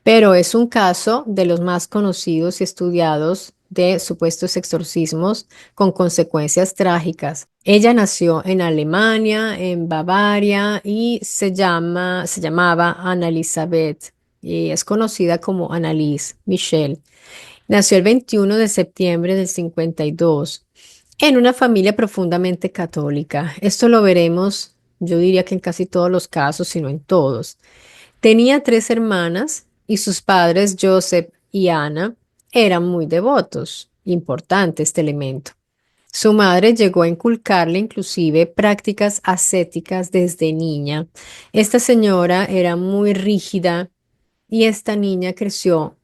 Pero es un caso de los más conocidos y estudiados de supuestos exorcismos con consecuencias trágicas. Ella nació en Alemania, en Bavaria, y se llamaba Anna Elisabeth, y es conocida como Annalise Michel. Nació el 21 de septiembre del 52 en una familia profundamente católica. Esto lo veremos, yo diría que en casi todos los casos, si no en todos. Tenía tres hermanas y sus padres, Joseph y Ana, eran muy devotos. Importante este elemento. Su madre llegó a inculcarle inclusive prácticas ascéticas desde niña. Esta señora era muy rígida y esta niña creció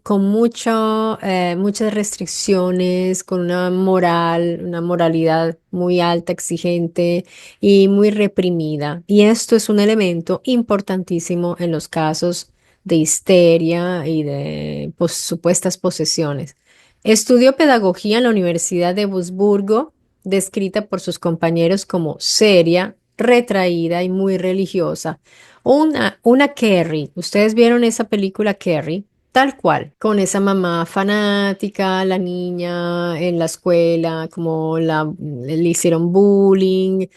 con muchas restricciones, con una moralidad muy alta, exigente y muy reprimida. Y esto es un elemento importantísimo en los casos de histeria y de supuestas posesiones. Estudió pedagogía en la Universidad de Wurzburgo, descrita por sus compañeros como seria, retraída y muy religiosa. Una Carrie, ¿ustedes vieron esa película Carrie? Tal cual, con esa mamá fanática, la niña en la escuela, como le hicieron bullying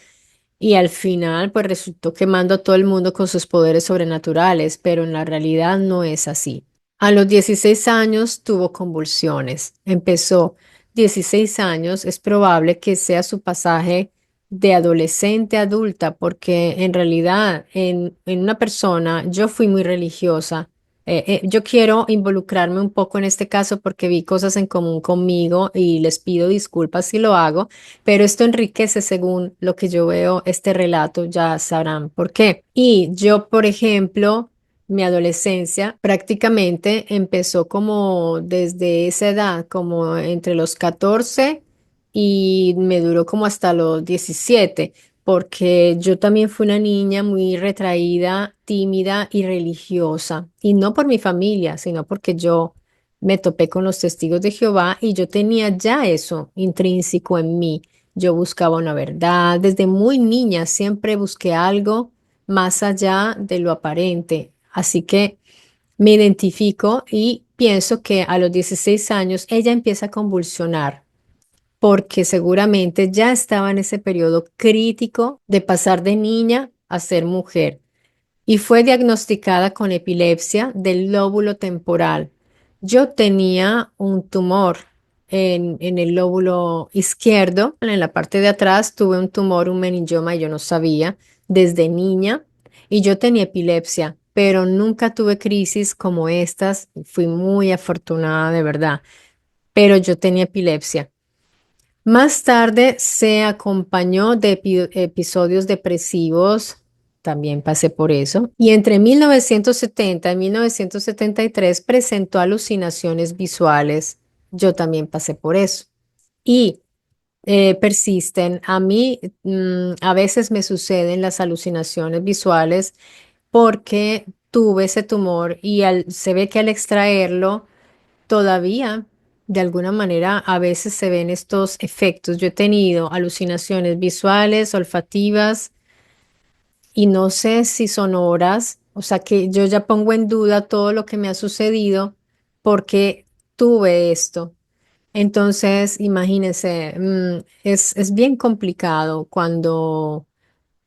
y al final pues resultó quemando a todo el mundo con sus poderes sobrenaturales, pero en la realidad no es así. A los 16 años tuvo convulsiones, empezó 16 años, es probable que sea su pasaje de adolescente a adulta, porque en realidad en una persona, yo fui muy religiosa Yo quiero involucrarme un poco en este caso porque vi cosas en común conmigo y les pido disculpas si lo hago, pero esto enriquece según lo que yo veo este relato, ya sabrán por qué. Y yo, por ejemplo, mi adolescencia prácticamente empezó como desde esa edad, como entre los 14 y me duró como hasta los 17 porque yo también fui una niña muy retraída, tímida y religiosa, y no por mi familia, sino porque yo me topé con los testigos de Jehová y yo tenía ya eso intrínseco en mí. Yo buscaba una verdad, desde muy niña siempre busqué algo más allá de lo aparente, así que me identifico y pienso que a los 16 años ella empieza a convulsionar porque seguramente ya estaba en ese periodo crítico de pasar de niña a ser mujer y fue diagnosticada con epilepsia del lóbulo temporal. Yo tenía un tumor en el lóbulo izquierdo, en la parte de atrás tuve un tumor, un meningioma, y yo no sabía desde niña y yo tenía epilepsia, pero nunca tuve crisis como estas. Fui muy afortunada de verdad, pero yo tenía epilepsia. Más tarde se acompañó de episodios depresivos, también pasé por eso, y entre 1970 y 1973 presentó alucinaciones visuales, yo también pasé por eso. Y persisten, a mí a veces me suceden las alucinaciones visuales porque tuve ese tumor y se ve que al extraerlo, todavía, de alguna manera, a veces se ven estos efectos. Yo he tenido alucinaciones visuales, olfativas y no sé si sonoras, o sea que yo ya pongo en duda todo lo que me ha sucedido porque tuve esto. Entonces, imagínense, es bien complicado cuando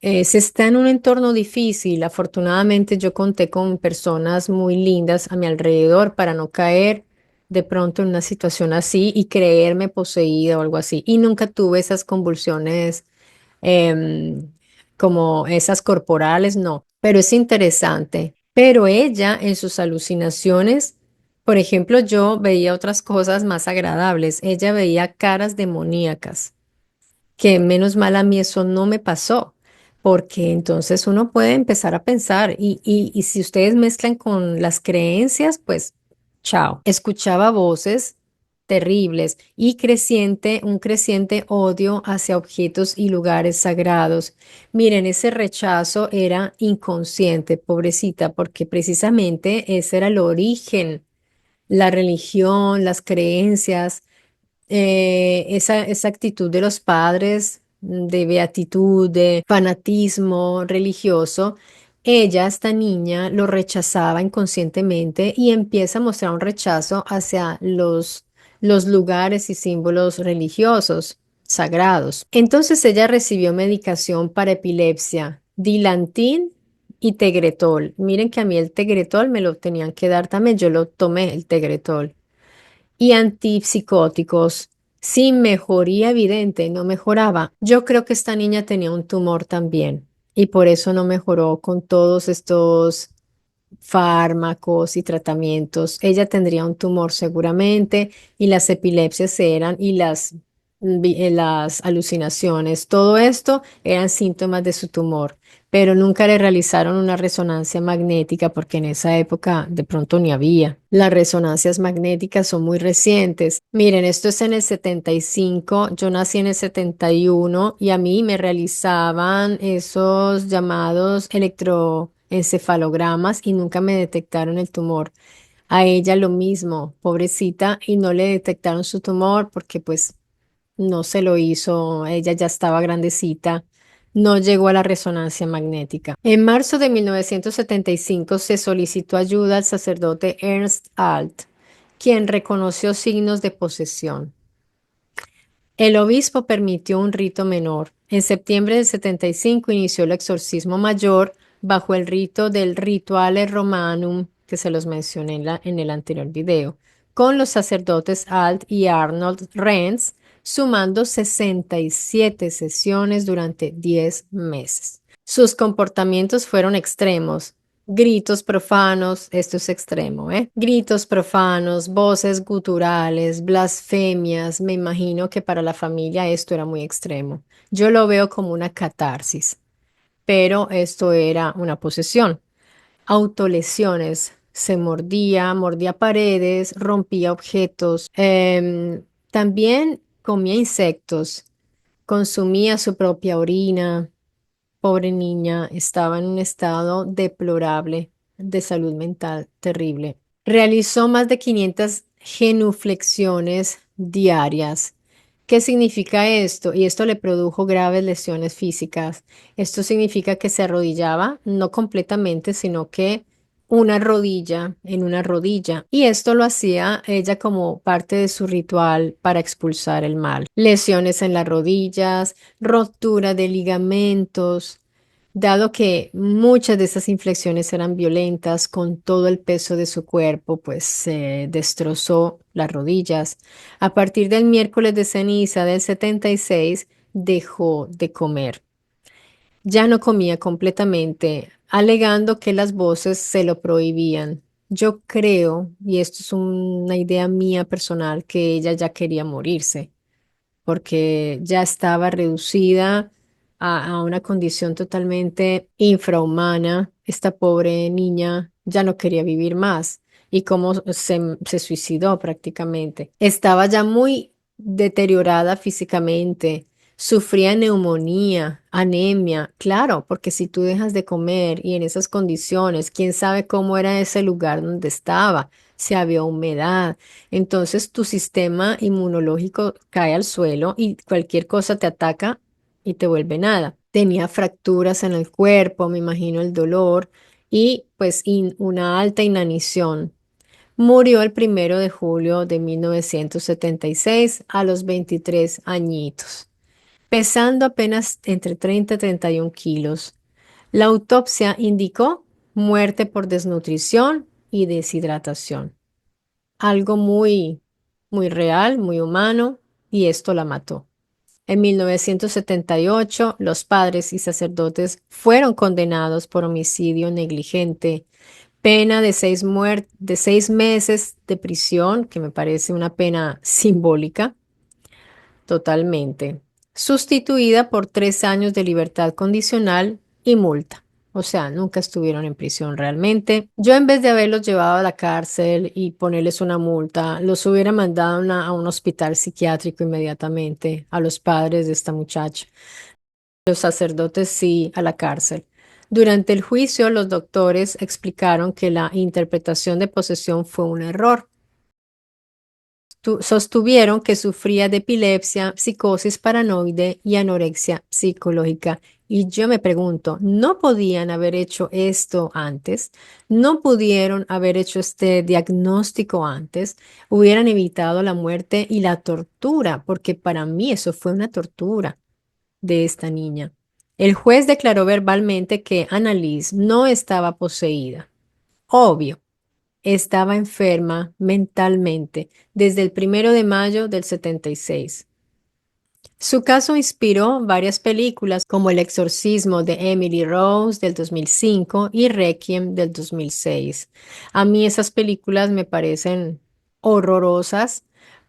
se está en un entorno difícil. Afortunadamente yo conté con personas muy lindas a mi alrededor para no caer de pronto en una situación así y creerme poseída o algo así. Y nunca tuve esas convulsiones em, como esas corporales, no. Pero es interesante. Pero ella en sus alucinaciones, por ejemplo, yo veía otras cosas más agradables. Ella veía caras demoníacas que menos mal a mí eso no me pasó, porque entonces uno puede empezar a pensar y si ustedes mezclan con las creencias, pues chao. Escuchaba voces terribles y un creciente odio hacia objetos y lugares sagrados. Miren, ese rechazo era inconsciente, pobrecita, porque precisamente ese era el origen, la religión, las creencias, esa actitud de los padres de beatitud, de fanatismo religioso, ella, esta niña, lo rechazaba inconscientemente y empieza a mostrar un rechazo hacia los lugares y símbolos religiosos sagrados. Entonces ella recibió medicación para epilepsia, Dilantin y Tegretol. Miren que a mí el Tegretol me lo tenían que dar también, yo lo tomé el Tegretol y antipsicóticos sin mejoría evidente, no mejoraba. Yo creo que esta niña tenía un tumor también y por eso no mejoró con todos estos fármacos y tratamientos. Ella tendría un tumor seguramente y las epilepsias eran y las alucinaciones, todo esto eran síntomas de su tumor, pero nunca le realizaron una resonancia magnética porque en esa época de pronto ni había. Las resonancias magnéticas son muy recientes. Miren, esto es en el 75, yo nací en el 71 y a mí me realizaban esos llamados electroencefalogramas y nunca me detectaron el tumor. A ella lo mismo, pobrecita, y no le detectaron su tumor porque pues no se lo hizo, ella ya estaba grandecita, no llegó a la resonancia magnética. En marzo de 1975 se solicitó ayuda al sacerdote Ernst Alt, quien reconoció signos de posesión. El obispo permitió un rito menor. En septiembre del 75 inició el exorcismo mayor bajo el rito del Rituale Romanum, que se los mencioné en el anterior video, con los sacerdotes Alt y Arnold Renz, sumando 67 sesiones durante 10 meses. Sus comportamientos fueron extremos. gritos profanos, esto es extremo, ¿eh? Gritos profanos, voces guturales, blasfemias. Me imagino que para la familia esto era muy extremo. Yo lo veo como una catarsis, pero esto era una posesión. Autolesiones. Se mordía, mordía paredes, rompía objetos. También comía insectos, consumía su propia orina. Pobre niña, estaba en un estado deplorable de salud mental terrible. Realizó más de 500 genuflexiones diarias. ¿Qué significa esto? Y esto le produjo graves lesiones físicas. Esto significa que se arrodillaba, no completamente, sino que una rodilla en una rodilla. Y esto lo hacía ella como parte de su ritual para expulsar el mal. Lesiones en las rodillas, rotura de ligamentos. Dado que muchas de esas inflexiones eran violentas, con todo el peso de su cuerpo, pues se destrozó las rodillas. A partir del miércoles de ceniza del 76, dejó de comer. Ya no comía completamente, alegando que las voces se lo prohibían. Yo creo, y esto es una idea mía personal, que ella ya quería morirse porque ya estaba reducida a una condición totalmente infrahumana. Esta pobre niña ya no quería vivir más y cómo se suicidó prácticamente. Estaba ya muy deteriorada físicamente. Sufría neumonía, anemia, claro, porque si tú dejas de comer y en esas condiciones, quién sabe cómo era ese lugar donde estaba, si había humedad, entonces tu sistema inmunológico cae al suelo y cualquier cosa te ataca y te vuelve nada. Tenía fracturas en el cuerpo, me imagino el dolor y pues una alta inanición. Murió el 1 de julio de 1976 a los 23 añitos, pesando apenas entre 30 y 31 kilos. La autopsia indicó muerte por desnutrición y deshidratación, algo muy real, muy humano, y esto la mató. En 1978, los padres y sacerdotes fueron condenados por homicidio negligente, pena de de 6 meses de prisión, que me parece una pena simbólica, totalmente, sustituida por 3 años de libertad condicional y multa. O sea, nunca estuvieron en prisión realmente. Yo en vez de haberlos llevado a la cárcel y ponerles una multa, los hubiera mandado a un hospital psiquiátrico inmediatamente a los padres de esta muchacha. Los sacerdotes sí a la cárcel. Durante el juicio, los doctores explicaron que la interpretación de posesión fue un error. Sostuvieron que sufría de epilepsia, psicosis paranoide y anorexia psicológica. Y yo me pregunto, ¿no podían haber hecho esto antes? ¿No pudieron haber hecho este diagnóstico antes? Hubieran evitado la muerte y la tortura, porque para mí eso fue una tortura de esta niña. El juez declaró verbalmente que Annalise no estaba poseída. Obvio, estaba enferma mentalmente desde el 1 de mayo del 76. Su caso inspiró varias películas como El exorcismo de Emily Rose del 2005 y Requiem del 2006. A mí esas películas me parecen horrorosas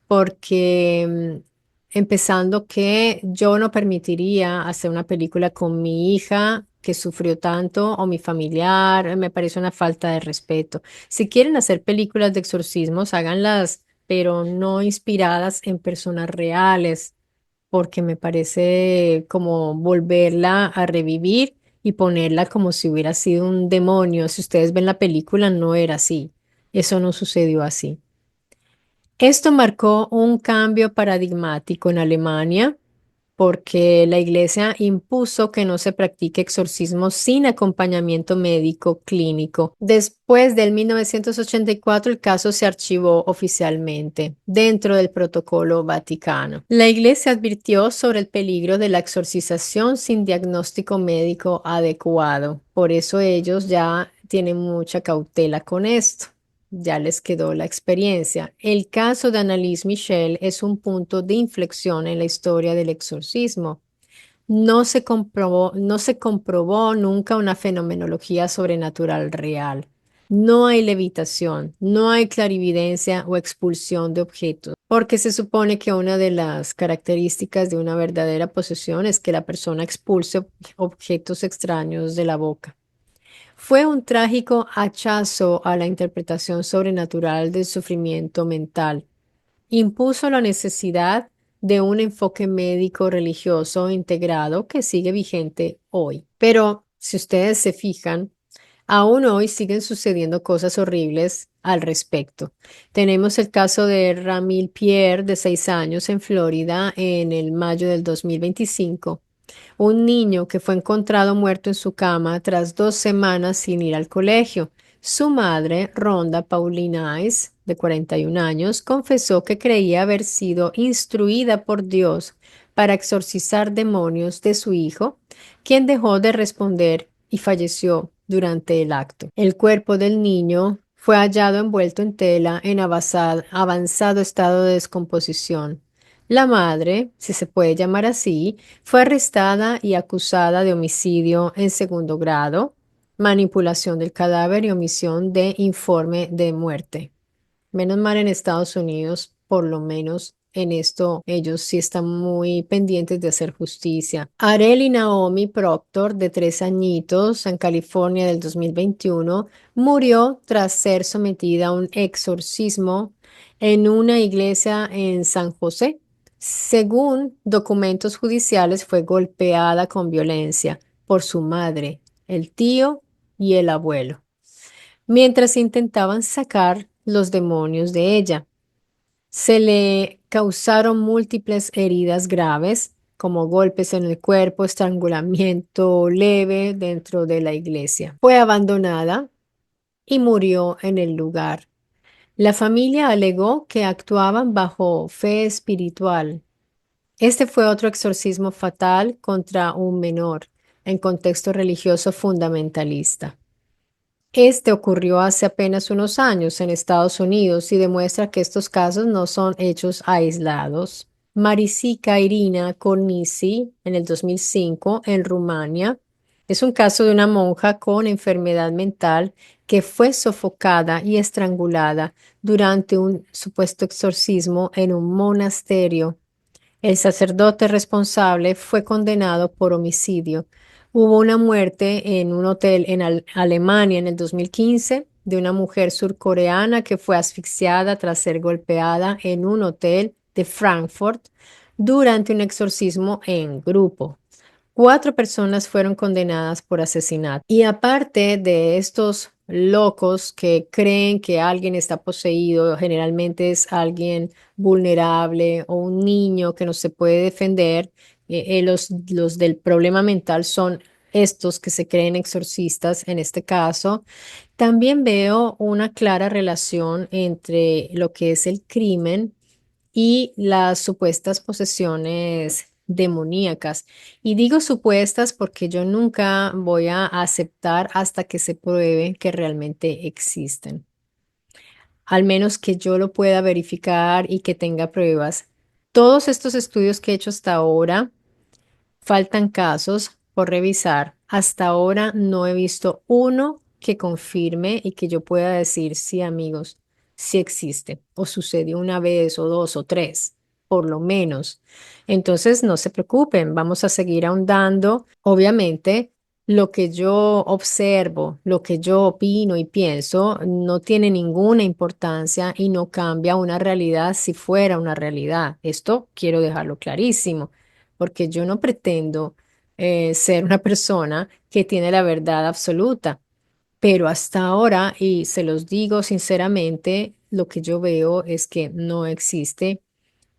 porque empezando que yo no permitiría hacer una película con mi hija que sufrió tanto o mi familiar, me parece una falta de respeto. Si quieren hacer películas de exorcismos, háganlas, pero no inspiradas en personas reales porque me parece como volverla a revivir y ponerla como si hubiera sido un demonio. Si ustedes ven la película, no era así. Eso no sucedió así. Esto marcó un cambio paradigmático en Alemania porque la iglesia impuso que no se practique exorcismo sin acompañamiento médico clínico. Después del 1984, el caso se archivó oficialmente dentro del protocolo vaticano. La iglesia advirtió sobre el peligro de la exorcización sin diagnóstico médico adecuado. Por eso ellos ya tienen mucha cautela con esto. Ya les quedó la experiencia. El caso de Annalise Michel es un punto de inflexión en la historia del exorcismo. no se comprobó nunca una fenomenología sobrenatural real. No hay levitación, no hay clarividencia o expulsión de objetos, porque se supone que una de las características de una verdadera posesión es que la persona expulse objetos extraños de la boca. Fue un trágico hachazo a la interpretación sobrenatural del sufrimiento mental. Impuso la necesidad de un enfoque médico religioso integrado que sigue vigente hoy. Pero si ustedes se fijan, aún hoy siguen sucediendo cosas horribles al respecto. Tenemos el caso de Ramil Pierre, de 6 años, en Florida, en el mayo del 2025. Un niño que fue encontrado muerto en su cama tras 2 semanas sin ir al colegio. Su madre, Rhonda Paulina Ice, de 41 años, confesó que creía haber sido instruida por Dios para exorcizar demonios de su hijo, quien dejó de responder y falleció durante el acto. El cuerpo del niño fue hallado envuelto en tela en avanzado estado de descomposición. La madre, si se puede llamar así, fue arrestada y acusada de homicidio en segundo grado, manipulación del cadáver y omisión de informe de muerte. Menos mal en Estados Unidos, por lo menos en esto, ellos sí están muy pendientes de hacer justicia. Areli Naomi Proctor, de 3 añitos, en California del 2021, murió tras ser sometida a un exorcismo en una iglesia en San José. Según documentos judiciales, fue golpeada con violencia por su madre, el tío y el abuelo mientras intentaban sacar los demonios de ella. Se le causaron múltiples heridas graves, como golpes en el cuerpo, estrangulamiento leve dentro de la iglesia. Fue abandonada y murió en el lugar. La familia alegó que actuaban bajo fe espiritual. Este fue otro exorcismo fatal contra un menor en contexto religioso fundamentalista. Este ocurrió hace apenas unos años en Estados Unidos y demuestra que estos casos no son hechos aislados. Marisica Irina Cornisi, en el 2005, en Rumania, es un caso de una monja con enfermedad mental que fue sofocada y estrangulada durante un supuesto exorcismo en un monasterio. El sacerdote responsable fue condenado por homicidio. Hubo una muerte en un hotel en Alemania en el 2015 de una mujer surcoreana que fue asfixiada tras ser golpeada en un hotel de Frankfurt durante un exorcismo en grupo. 4 personas fueron condenadas por asesinato. Y aparte de estos locos que creen que alguien está poseído, generalmente es alguien vulnerable o un niño que no se puede defender, los del problema mental son estos que se creen exorcistas en este caso. También veo una clara relación entre lo que es el crimen y las supuestas posesiones demoníacas. Y digo supuestas porque yo nunca voy a aceptar hasta que se pruebe que realmente existen. Al menos que yo lo pueda verificar y que tenga pruebas. Todos estos estudios que he hecho hasta ahora, faltan casos por revisar. Hasta ahora no he visto uno que confirme y que yo pueda decir, sí, amigos, sí existe. O sucedió una vez o dos o tres, por lo menos. Entonces, no se preocupen, vamos a seguir ahondando. Obviamente, lo que yo observo, lo que yo opino y pienso, no tiene ninguna importancia y no cambia una realidad si fuera una realidad. Esto quiero dejarlo clarísimo porque yo no pretendo ser una persona que tiene la verdad absoluta, pero hasta ahora, y se los digo sinceramente, lo que yo veo es que no existe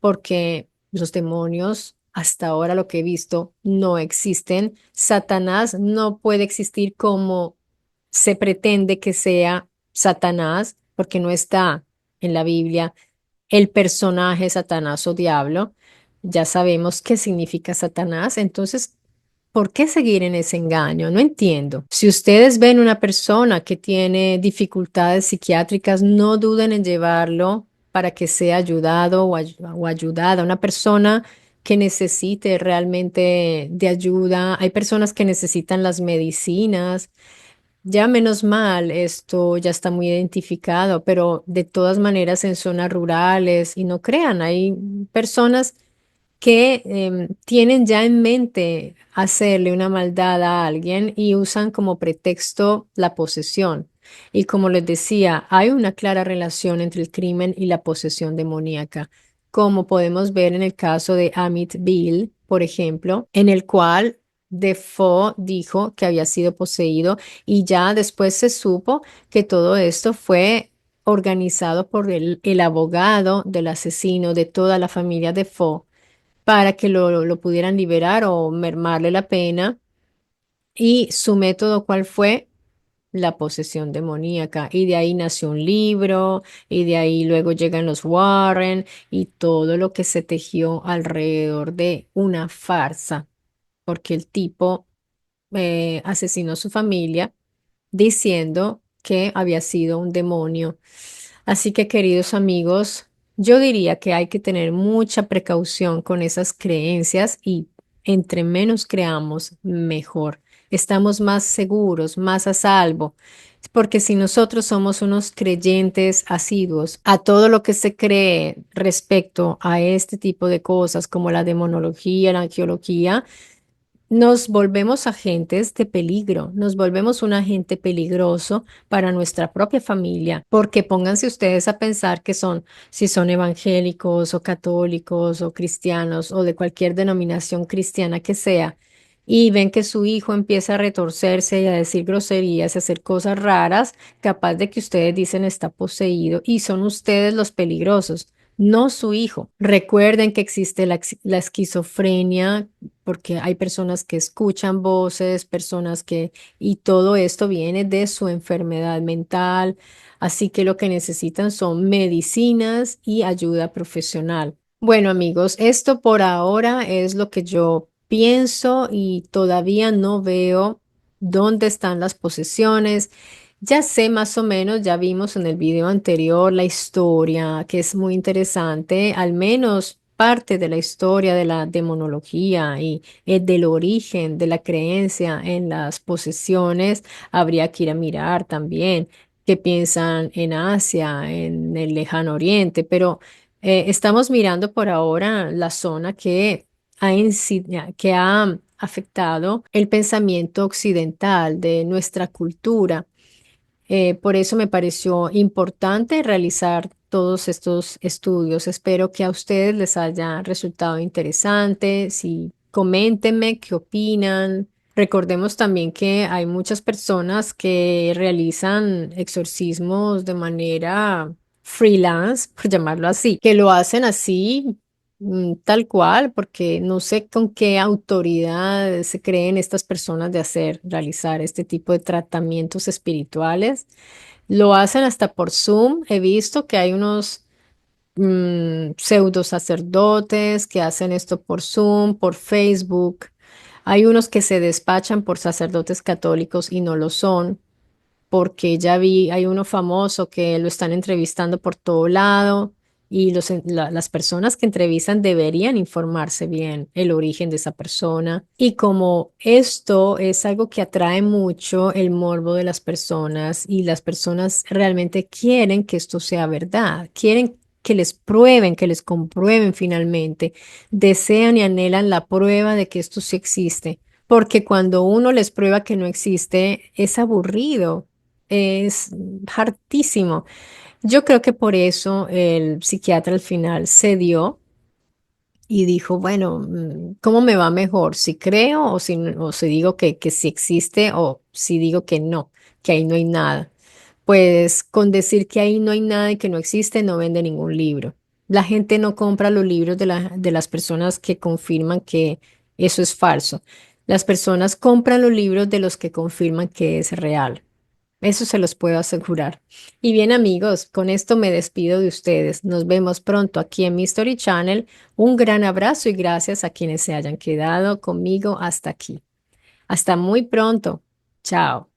porque los demonios, hasta ahora lo que he visto, no existen. Satanás no puede existir como se pretende que sea Satanás, porque no está en la Biblia el personaje Satanás o diablo. Ya sabemos qué significa Satanás, entonces, ¿por qué seguir en ese engaño? No entiendo. Si ustedes ven una persona que tiene dificultades psiquiátricas, no duden en llevarlo para que sea ayudado o ayudada. Una persona que necesite realmente de ayuda. Hay personas que necesitan las medicinas. Ya menos mal, esto ya está muy identificado, pero de todas maneras en zonas rurales, y no crean, hay personas que tienen ya en mente hacerle una maldad a alguien y usan como pretexto la posesión. Y como les decía, hay una clara relación entre el crimen y la posesión demoníaca, como podemos ver en el caso de Amityville, por ejemplo, en el cual Defoe dijo que había sido poseído y ya después se supo que todo esto fue organizado por el abogado del asesino de toda la familia Defoe para que lo pudieran liberar o mermarle la pena. Y su método, ¿cuál fue? La posesión demoníaca. Y de ahí nació un libro, y de ahí luego llegan los Warren y todo lo que se tejió alrededor de una farsa, porque el tipo asesinó a su familia diciendo que había sido un demonio. Así que, queridos amigos, yo diría que hay que tener mucha precaución con esas creencias y entre menos creamos, mejor. Estamos más seguros, más a salvo. Porque si nosotros somos unos creyentes asiduos a todo lo que se cree respecto a este tipo de cosas como la demonología, la arqueología, nos volvemos agentes de peligro, nos volvemos un agente peligroso para nuestra propia familia, porque pónganse ustedes a pensar que son, si son evangélicos o católicos o cristianos o de cualquier denominación cristiana que sea, y ven que su hijo empieza a retorcerse y a decir groserías y a hacer cosas raras, capaz de que ustedes dicen está poseído y son ustedes los peligrosos. No su hijo. Recuerden que existe la esquizofrenia, porque hay personas que escuchan voces, personas que, y todo esto viene de su enfermedad mental, así que lo que necesitan son medicinas y ayuda profesional. Bueno, amigos, esto por ahora es lo que yo pienso y todavía no veo dónde están las posesiones. Ya sé más o menos, ya vimos en el video anterior la historia, que es muy interesante, al menos parte de la historia de la demonología y del origen de la creencia en las posesiones. Habría que ir a mirar también qué piensan en Asia, en el lejano oriente, pero estamos mirando por ahora la zona que ha afectado el pensamiento occidental de nuestra cultura. Por eso me pareció importante realizar todos estos estudios. Espero que a ustedes les haya resultado interesante. Si coméntenme qué opinan. Recordemos también que hay muchas personas que realizan exorcismos de manera freelance, por llamarlo así, que lo hacen así, tal cual, porque no sé con qué autoridad se creen estas personas de realizar este tipo de tratamientos espirituales. Lo hacen hasta por Zoom. He visto que hay unos pseudo sacerdotes que hacen esto por Zoom, por Facebook. Hay unos que se despachan por sacerdotes católicos y no lo son, porque ya vi, hay uno famoso que lo están entrevistando por todo lado y las personas que entrevistan deberían informarse bien el origen de esa persona. Y como esto es algo que atrae mucho el morbo de las personas y las personas realmente quieren que esto sea verdad, quieren que les prueben, que les comprueben finalmente, desean y anhelan la prueba de que esto sí existe. Porque cuando uno les prueba que no existe, es aburrido. Es hartísimo. Yo creo que por eso el psiquiatra al final cedió y dijo, bueno, ¿cómo me va mejor? ¿Si creo o si digo que sí existe o si digo que no, que ahí no hay nada? Pues con decir que ahí no hay nada y que no existe, no vende ningún libro. La gente no compra los libros de las personas que confirman que eso es falso. Las personas compran los libros de los que confirman que es real. Eso se los puedo asegurar. Y bien, amigos, con esto me despido de ustedes. Nos vemos pronto aquí en Mystery Channel. Un gran abrazo y gracias a quienes se hayan quedado conmigo hasta aquí. Hasta muy pronto. Chao.